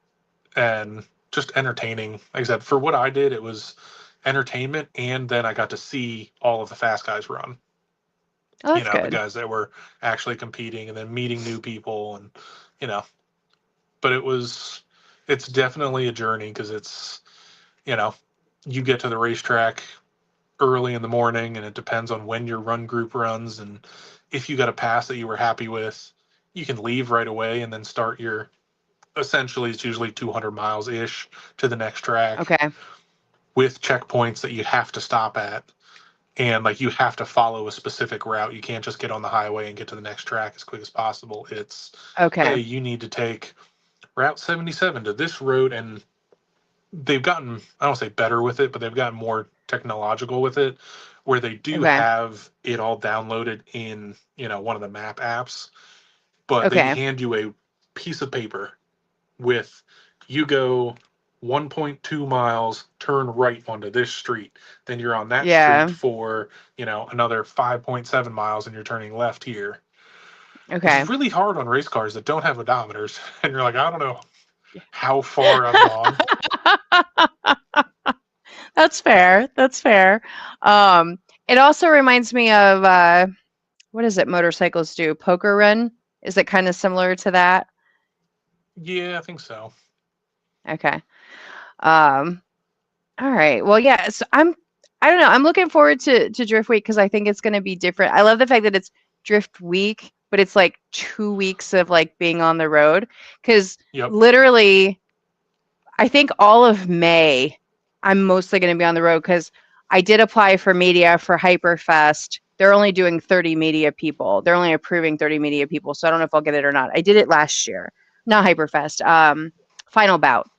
and just entertaining. Like I said, for what I did, it was entertainment, and then I got to see all of the fast guys run. Oh, that's The good. guys that were actually competing, and then meeting new people, and you know. But it's definitely a journey, because it's you know, you get to the racetrack early in the morning, and it depends on when your run group runs, and if you got a pass that you were happy with, you can leave right away and then start your, essentially it's usually 200 miles ish to the next track, Okay. with checkpoints that you have to stop at, and like you have to follow a specific route. You can't just get on the highway and get to the next track as quick as possible. It's, hey, Okay. you need to take route 77 to this road. And they've gotten, I don't say better with it, but they've gotten more technological with it, where they do Okay. have it all downloaded in, one of the map apps, but they Okay. hand you a piece of paper with, you go 1.2 miles, turn right onto this street. Then you're on that street Yeah. for, another 5.7 miles, and you're turning left here, which is Okay. really hard on race cars that don't have odometers. And you're like, I don't know how far I've gone. That's fair. That's fair. Um, it also reminds me of what is it motorcycles do? Poker run? Is it kind of similar to that? Yeah, I think so. Okay. Um, all right. Well, yeah, so I don't know. I'm looking forward to Drift Week because I think it's going to be different. I love the fact that it's Drift Week, but it's like 2 weeks of like being on the road because Yep. literally I think all of May, I'm mostly going to be on the road because I did apply for media for Hyperfest. They're only doing 30 media people. They're only approving 30 media people. So I don't know if I'll get it or not. I did it last year. Not Hyperfest. Final Bout.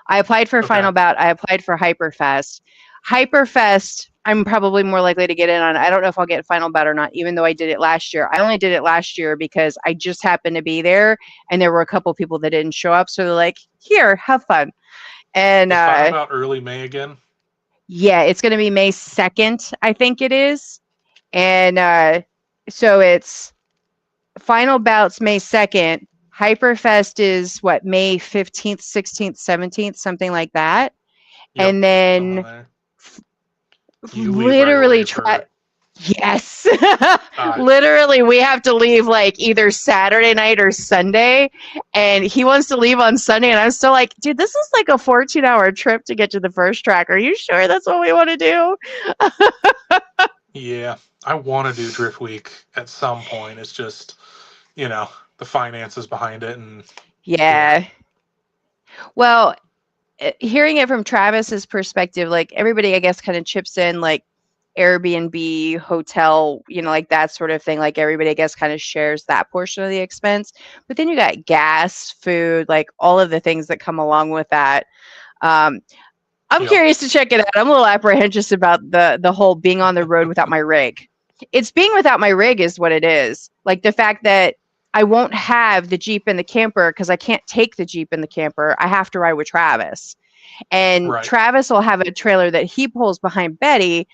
I applied for Okay. Final Bout. I applied for Hyperfest. Hyperfest, I'm probably more likely to get in on. I don't know if I'll get Final Bout or not, even though I did it last year. I only did it last year because I just happened to be there and there were a couple people that didn't show up. So they're like, here, have fun. And Is Final Bout early May again? yeah, it's going to be May 2nd, I think it is. And so it's Final Bouts May 2nd. Hyperfest is what, May 15th, 16th, 17th, something like that. Yep. And Somewhere then there. You leave right literally away try. for. Yes. Uh, Literally, we have to leave like either Saturday night or Sunday. And he wants to leave on Sunday. And I'm still like, dude, this is like a 14-hour trip to get to the first track. Are you sure that's what we want to do? yeah, I want to do Drift Week at some point. It's just, you know, the finances behind it, and yeah. Yeah. Well, hearing it from Travis's perspective, like everybody, I guess, kind of chips in like Airbnb, hotel, like that sort of thing. Like everybody, I guess, kind of shares that portion of the expense. But then you got gas, food, like all of the things that come along with that. Um, I'm Yep. curious to check it out. I'm a little apprehensive about the whole being on the road without my rig. It's being without my rig is what it is. Like the fact that I won't have the Jeep and the camper because I can't take the Jeep and the camper. I have to ride with Travis. And Right. Travis will have a trailer that he pulls behind Betty,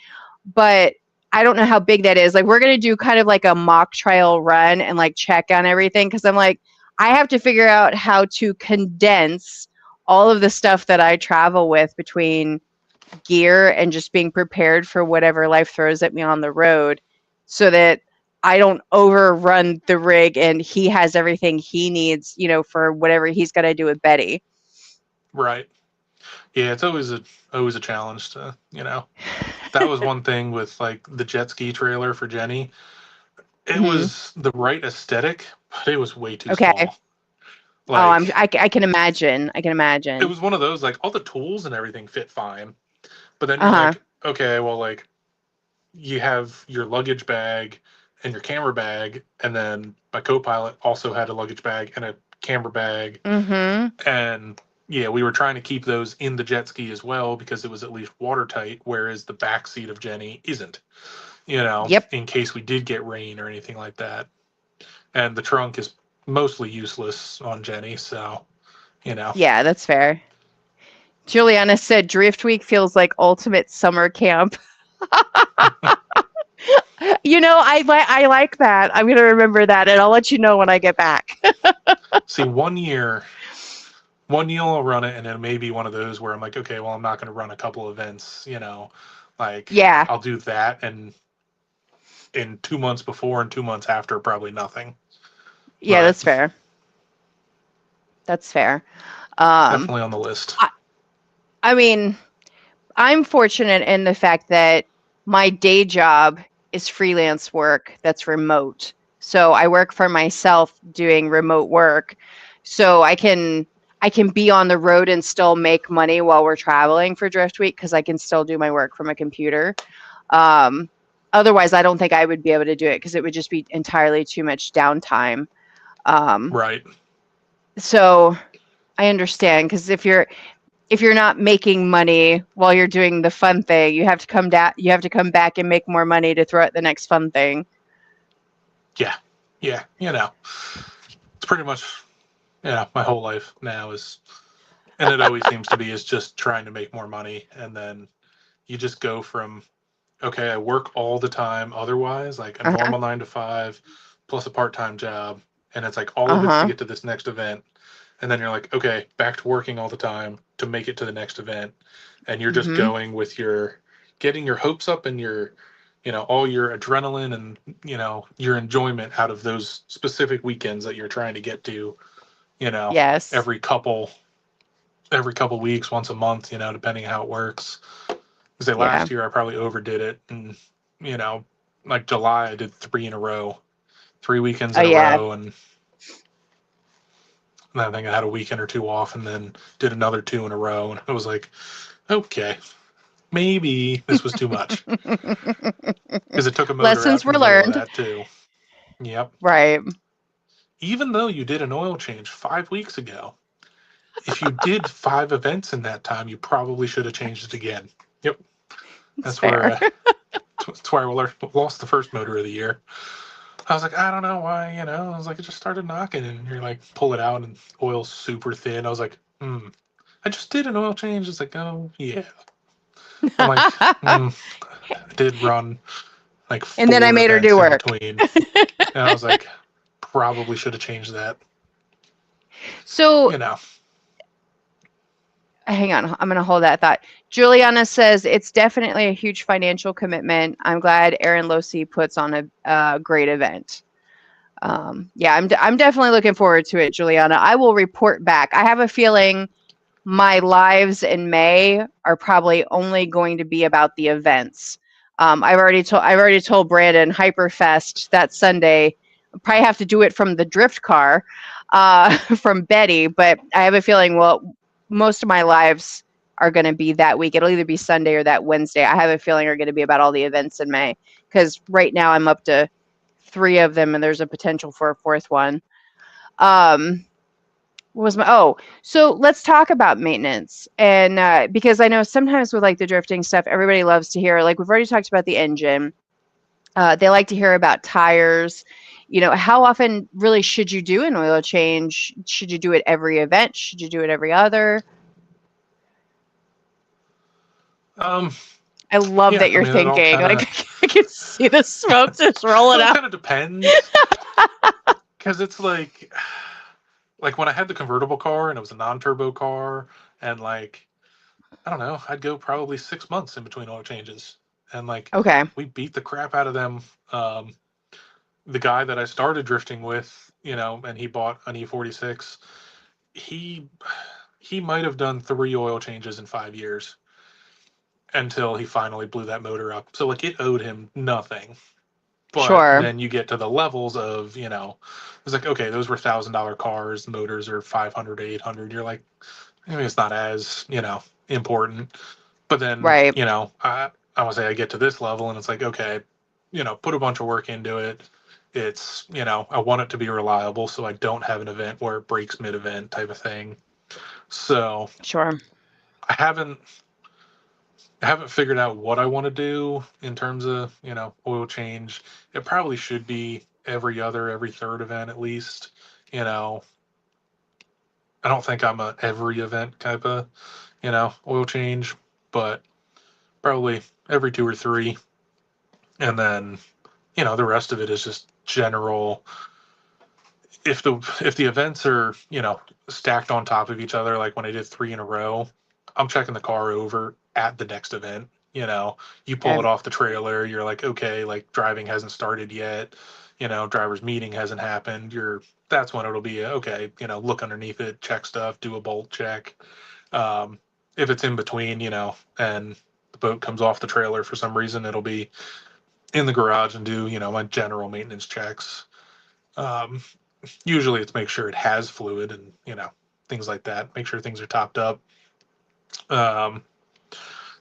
but I don't know how big that is. Like we're going to do kind of like a mock trial run and like check on everything because I'm like I have to figure out how to condense all of the stuff that I travel with between gear and just being prepared for whatever life throws at me on the road so that I don't overrun the rig and he has everything he needs, for whatever he's got to do with Betty. Right. Yeah, it's always a challenge to, that was one thing with like the jet ski trailer for Jenny. It Hmm. was the right aesthetic, but it was way too Okay. small. Oh, Like I can imagine. I can it imagine. was one of those, like, all the tools and everything fit fine, but then you're Uh-huh. like, okay, well, like, you have your luggage bag and your camera bag, and then my co-pilot also had a luggage bag and a camera bag, Mhm. and yeah, we were trying to keep those in the jet ski as well because it was at least watertight, whereas the back seat of Jenny isn't, Yep. in case we did get rain or anything like that. And the trunk is mostly useless on Jenny, so you know. Yeah, that's fair. Juliana said Drift Week feels like ultimate summer camp. I like that. I'm gonna remember that, and I'll let you know when I get back. See, one year I'll run it, and then maybe one of those where I'm like, okay, well, I'm not going to run a couple events, like Yeah. I'll do that, and in 2 months before and 2 months after, probably nothing. Yeah, But that's fair. That's fair. Um, definitely on the list. I, I mean, I'm fortunate in the fact that my day job is freelance work that's remote. So I work for myself doing remote work. So I can be on the road and still make money while we're traveling for Drift Week because I can still do my work from a computer. Um, Otherwise, I don't think I would be able to do it because it would just be entirely too much downtime. Um, Right. so I understand because if you're not making money while you're doing the fun thing, you have to come back and make more money to throw at the next fun thing. Yeah. Yeah. It's pretty much, my whole life now is, and it always seems to be, is just trying to make more money. And then you just go from, okay, I work all the time otherwise, like a Uh-huh. normal 9 to 5 plus a part time job. And it's like all of it's to Uh-huh. get to this next event. And then you're like, okay, back to working all the time to make it to the next event. And you're just Mhm. going with getting your hopes up and all your adrenaline and, your enjoyment out of those specific weekends that you're trying to get to, you know, Yes. every couple, every couple weeks, once a month, depending how it works. Say Yeah. last year I probably overdid it, and you know, like July I did 3 in a row, 3 weekends Oh in a yeah. row, and I think I had a weekend or two off, and then did another 2 in a row, and I was like, okay, maybe this was too much because it took a motor Lessons out in were the middle of learned. that too. Yep. Right. Even though you did an oil change 5 weeks ago, if you did 5 events in that time, you probably should have changed it again. Yep. It's That's where fair. that's why I lost the first motor of the year. I was like, I don't know why, I was like, it just started knocking, and you're like, pull it out, and oil's super thin. I was like, I just did an oil change. It's like, oh yeah. I'm like, I did run like And then I four made her do events in work. between, and I was like, probably should have changed that. So You know, hang on, I'm going to hold that thought. Juliana says it's definitely a huge financial commitment. I'm glad Aaron Losi puts on a great event. Yeah, I'm definitely looking forward to it, Juliana. I will report back. I have a feeling my lives in May are probably only going to be about the events. I've already told Brandon Hyperfest that Sunday. I'll probably have to do it from the drift car, from Betty, but I have a feeling, well, most of my lives are going to be that week. It'll either be Sunday or that Wednesday. I have a feeling are going to be about all the events in May because right now I'm up to three of them and there's a potential for a fourth one. Um, so let's talk about maintenance. And because I know sometimes with like the drifting stuff, everybody loves to hear, like we've already talked about the engine. They like to hear about tires. How often really should you do an oil change? Should you do it every event? Should you do it every other? um, I love yeah. that I you're mean, it all thinking. kind Like of I can see the smoke just rolling it all up. kind of depends because it's like when I had the convertible car and it was a non-turbo car, and like I don't know, I'd go probably 6 months in between oil changes, and like Okay. we beat the crap out of them. Um, the guy that I started drifting with, and he bought an E46, he he might have done 3 oil changes in 5 years until he finally blew that motor up. So like it owed him nothing. But Sure. then you get to the levels of, it's like, okay, those were $1,000 cars, the motors are 500 to 800. You're like, maybe it's not as, important. But then, Right. I would say I get to this level and it's like, okay, put a bunch of work into it. It's, I want it to be reliable so I don't have an event where it breaks mid event type of thing. So Sure. I haven't figured out what I want to do in terms of, oil change. It probably should be every third event at least. You know, I don't think I'm a every event type of, oil change, but probably every two or three. And then, the rest of it is just general. If the events are, stacked on top of each other, like when I did 3 in a row, I'm checking the car over at the next event. You pull Okay. it off the trailer, you're like, okay, like driving hasn't started yet, driver's meeting hasn't happened. That's when it'll be okay, look underneath it, check stuff, do a bolt check. Um, if it's in between, and the boat comes off the trailer for some reason, it'll be in the garage and do, my general maintenance checks. Um, Usually it's make sure it has fluid and things like that, make sure things are topped up. um,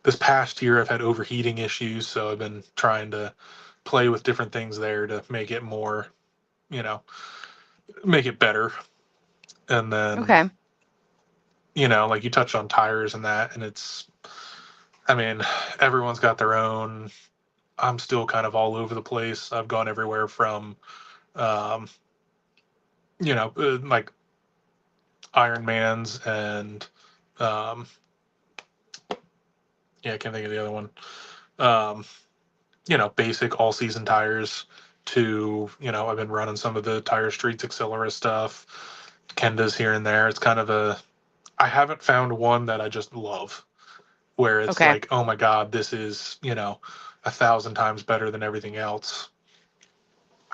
this past year I've had overheating issues, so I've been trying to play with different things there to make it more, you know make it better. And then, Okay. like you touched on tires and that, and I mean, everyone's got their own. I'm still kind of all over the place. I've gone everywhere from um, like Ironmans and um, yeah, I can't think of the other one. Um, basic all season tires to, I've been running some of the Tire Streets Accelera stuff, Kendas here and there. It's kind of I haven't found one that I just love where it's Okay. like, oh my God, this is, 1,000 times better than everything else.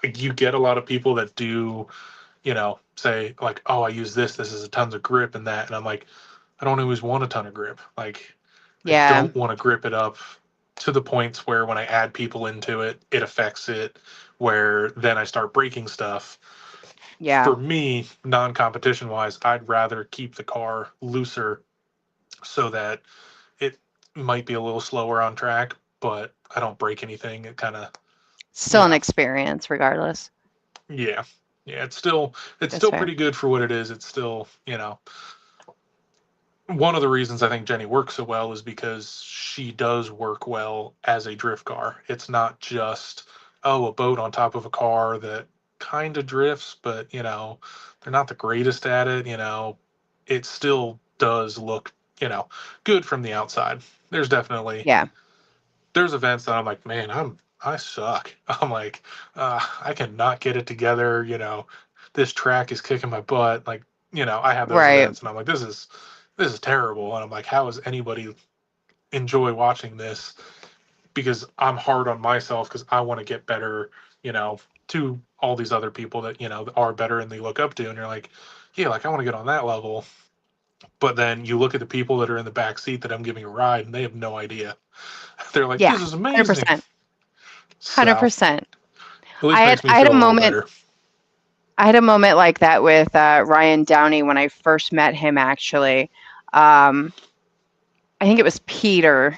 Like, you get a lot of people that do, say like, oh, I use this is a tons of grip and that. And I'm like, I don't always want a ton of grip. Like, I Yeah. don't want to grip it up to the points where when I add people into it, it affects it, where then I start breaking stuff. Yeah. For me, non competition wise, I'd rather keep the car looser so that it might be a little slower on track, but I don't break anything. It kind of, you Still an know, experience regardless. yeah. Yeah, it's still That's fair. pretty good for what it is. It's still, one of the reasons I think Jenny works so well is because she does work well as a drift car. It's not just, oh, a boat on top of a car that kind of drifts, but they're not the greatest at it. It still does look, good from the outside. There's definitely Yeah. there's events that I'm like, man, I suck. I'm like, I cannot get it together. This track is kicking my butt. Like, I have those Right. events, and I'm like, this is terrible. And I'm like, how does anybody enjoy watching this? Because I'm hard on myself because I want to get better. To all these other people that are better and they look up to, and you're like, yeah, like I want to get on that level. But then you look at the people that are in the back seat that I'm giving a ride, and they have no idea. They're like, Yeah. this is amazing. 100%. So 100%. at least I had makes me I had feel a a little moment better. I had a moment like that with Ryan Downey when I first met him actually. Um, I think it was Peter,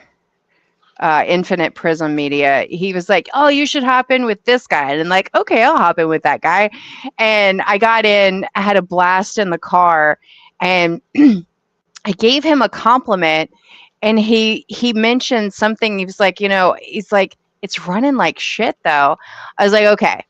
Infinite Prism Media. He was like, "Oh, you should hop in with this guy." And I'm like, "Okay, I'll hop in with that guy." And I got in, I had a blast in the car, and I gave him a compliment, and he mentioned something. He was like, he's like, "It's running like shit, though." I was like, "Okay,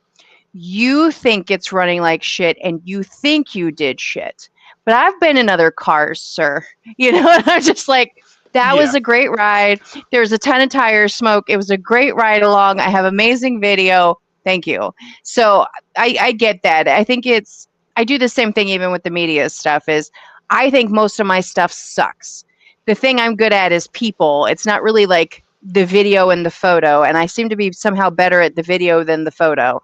you think it's running like shit, and you think you did shit, but I've been in other cars, sir." And I'm just like, that was Yeah. a great ride. There was a ton of tire smoke. It was a great ride along. I have amazing video. Thank you. So I get that. I do the same thing even with the media stuff is I think most of my stuff sucks. The thing I'm good at is people. It's not really like the video and the photo. And I seem to be somehow better at the video than the photo.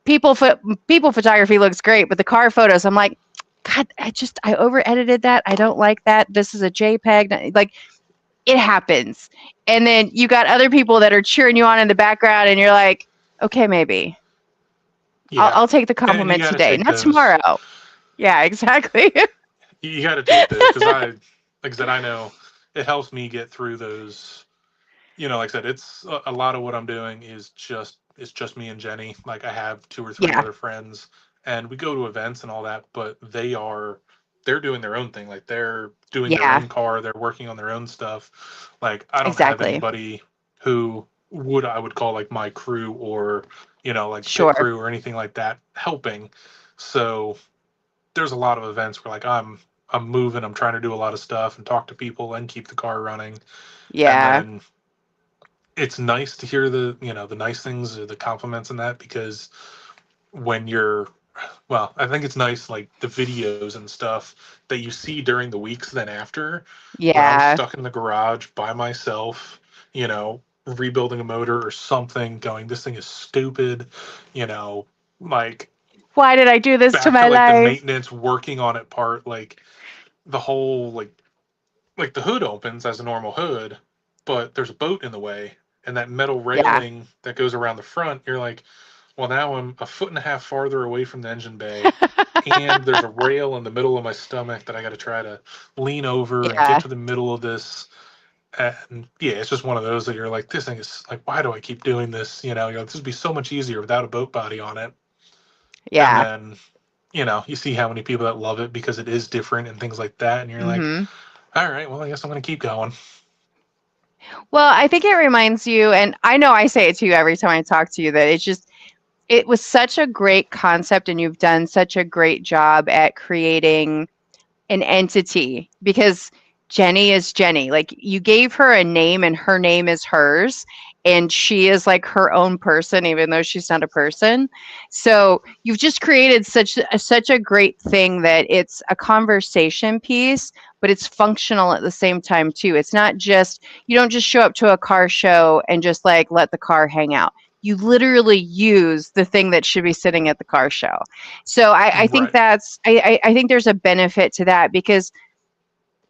people pho- people photography looks great, but the car photos, I'm like, God, I over edited that. I don't like that. This is a JPEG. Like it happens. And then you got other people that are cheering you on in the background, and you're like, okay, maybe Yeah, I'll take the and you compliment got to today, take not those. tomorrow. Yeah, exactly. You got to take those because like I said, I know it helps me get through those. Like I said, it's a lot of what I'm doing is just it's just me and Jenny. Like I have two or three Yeah, other friends, and we go to events and all that, but they're doing their own thing. Like they're doing their yeah, own car, they're working on their own stuff. Like I don't have exactly. anybody who I would call like my crew or like the pit Sure. crew or anything like that helping. So there's a lot of events where like I'm moving, I'm trying to do a lot of stuff and talk to people and keep the car running. And Yeah, then it's nice to hear the nice things or the compliments and that because when you're I think it's nice like the videos and stuff that you see during the weeks then after when I'm yeah. stuck in the garage by myself, rebuilding a motor or something, going, this thing is stupid, you know, like Why did I do this to back my to like the life? maintenance working on it part, like the whole like the hood opens as a normal hood, but there's a boat in the way, and that metal Yeah. railing that goes around the front. You're like, well, now I'm a foot and a half farther away from the engine bay, and there's a rail in the middle of my stomach that I got to try to lean over and get Yeah, to the middle of this. And yeah, it's just one of those that you're like, this thing is like, why do I keep doing this? You're like, this would be so much easier without a boat body on it. And yeah. then, you see how many people that love it because it is different and things like that. And you're like, Mhm. all right, well, I guess I'm going to keep going. Well, I think it reminds you, and I know I say it to you every time I talk to you, that it was such a great concept, and you've done such a great job at creating an entity because Jenny is Jenny. Like you gave her a name and her name is hers and she is like her own person even though she's not a person. So you've just created such a great thing that it's a conversation piece but it's functional at the same time too. It's not just you don't just show up to a car show and just like let the car hang out. You literally use the thing that should be sitting at the car show. So I think Right. I think there's a benefit to that because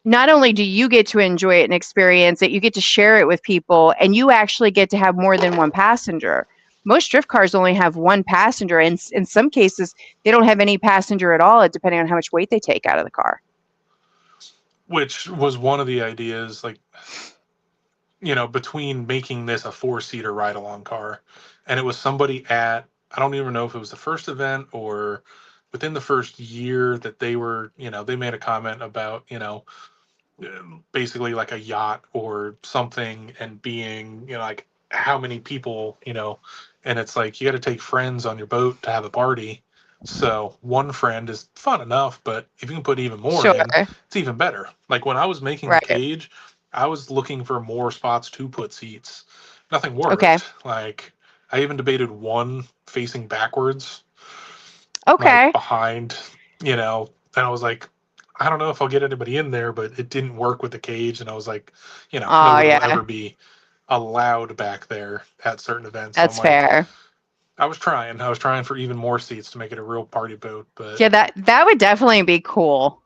not only do you get to enjoy it and experience it, you get to share it with people and you actually get to have more than one passenger. Most drift cars only have one passenger, and in some cases, they don't have any passenger at all, depending on how much weight they take out of the car. Which was one of the ideas, like, between making this a four-seater ride-along car. And it was somebody I don't even know if it was the first event or within the first year that they made a comment about, basically like a yacht or something and being, like how many people, and it's like you got to take friends on your boat to have a party. So one friend is fun enough, but if you can put even more Sure. in, it's even better. Like when I was making the Right. cage, I was looking for more spots to put seats. Nothing Okay. worked. Like I even debated one facing backwards, like Okay. behind, and I was like, I don't know if I'll get anybody in there, but it didn't work with the cage. And I was like, Oh, nobody will yeah. ever be allowed back there at certain events. So I'm That's like, fair. I was trying for even more seats to make it a real party boat, but Yeah, that would definitely be cool.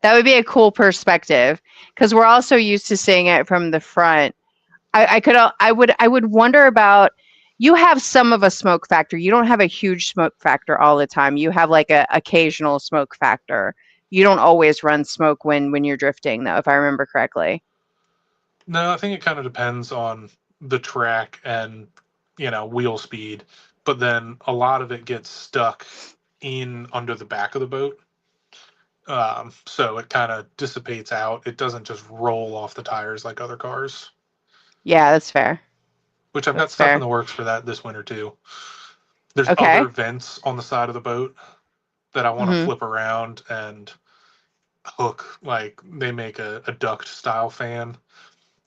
That would be a cool perspective because we're also used to seeing it from the front. I would wonder about you have some of a smoke factor. You don't have a huge smoke factor all the time. You have like a occasional smoke factor. You don't always run smoke when you're drifting though, if I remember correctly. no, I think it kind of depends on the track and, wheel speed. But then a lot of it gets stuck in under the back of the boat. So it kind of dissipates out. It doesn't just roll off the tires like other cars, Yeah, that's fair. which I've got That's stuff in fair. the works for that this winter too. There's other Okay. vents on the side of the boat that I want to Mhm. flip around and hook. Like they make a duct style fan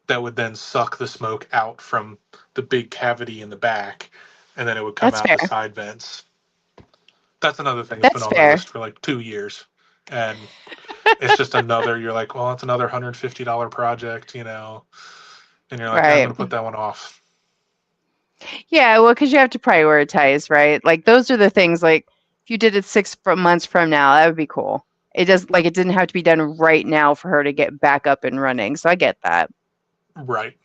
that would then suck the smoke out from the big cavity in the back, and then it would come That's out the fair. side vents. That's another thing that's been That's on my fair. list for like 2 years. And it's just another, you're like, well, it's another $150 project, and you're like, yeah, I'm Right. going to put that one off. Yeah, well, because you have to prioritize, right? Like those are the things. Like if you did it months from now, that would be cool. It does like it didn't have to be done right now for her to get back up and running. So I get that. Right.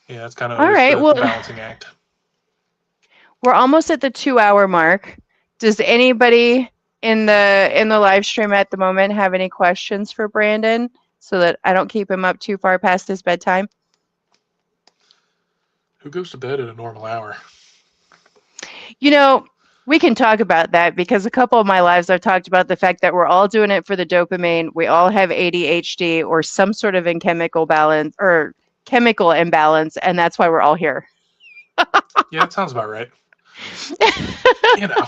Yeah, it's kind of All always right. the Well, balancing act. we're almost at the 2 hour mark. Does anybody in the live stream at the moment have any questions for Brandon so that I don't keep him up too far past his bedtime? Who goes to bed at a normal hour? You know, we can talk about that because a couple of my lives I've talked about the fact that we're all doing it for the dopamine. We all have ADHD or some sort of in chemical balance or chemical imbalance, and that's why we're all here. Yeah, that sounds about right. You know,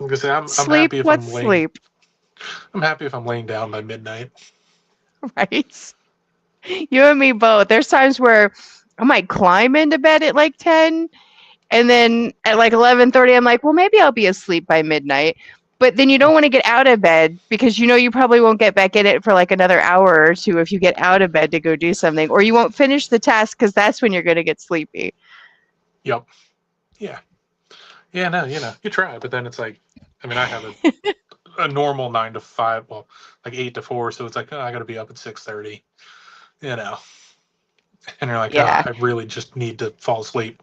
like I say, I'm Sleep, happy if what's sleep, I'm happy if I'm laying down by midnight. right? You and me both. There's times where I might climb into bed at like 10, and then at like 11:30 I'm like, "Well, maybe I'll be asleep by midnight." But then you don't want to get out of bed because you know you probably won't get back in it for like another hour or two if you get out of bed to go do something, or you won't finish the task because that's when you're going to get sleepy. Yep. Yeah. Yeah. No. You try, but then it's like, I mean, I have a normal 9 to 5, well, like 8 to 4, so it's like, oh, I got to be up at 6:30. You know, and you're like, oh, Yeah. I really just need to fall asleep,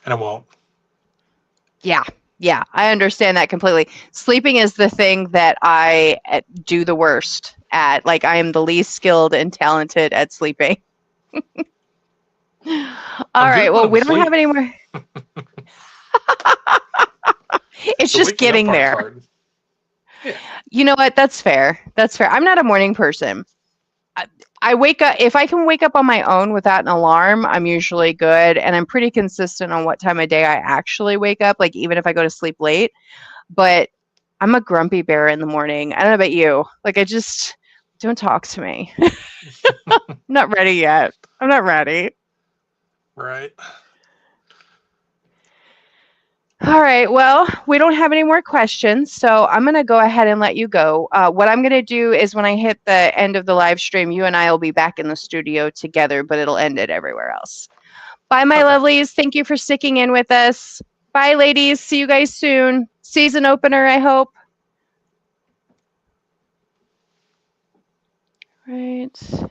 and I won't. Yeah. Yeah. I understand that completely. Sleeping is the thing that I do the worst at. Like, I am the least skilled and talented at sleeping. All I'm right. good when Well, I'm we don't have asleep. any more. It's The just waking up getting part's there. hard. Yeah. You know what? That's fair. That's fair. I'm not a morning person. I, I wake up, if I can wake up on my own without an alarm, I'm usually good. And I'm pretty consistent on what time of day I actually wake up, like even if I go to sleep late. But I'm a grumpy bear in the morning. I don't know about you. Like, I just don't talk to me. I'm not ready yet. I'm not ready. Right. All right. Well, we don't have any more questions, so I'm going to go ahead and let you go. What I'm going to do is when I hit the end of the live stream, you and I will be back in the studio together, but it'll end it everywhere else. Bye, my Okay. lovelies. Thank you for sticking in with us. Bye, ladies. See you guys soon. Season opener, I hope. Right.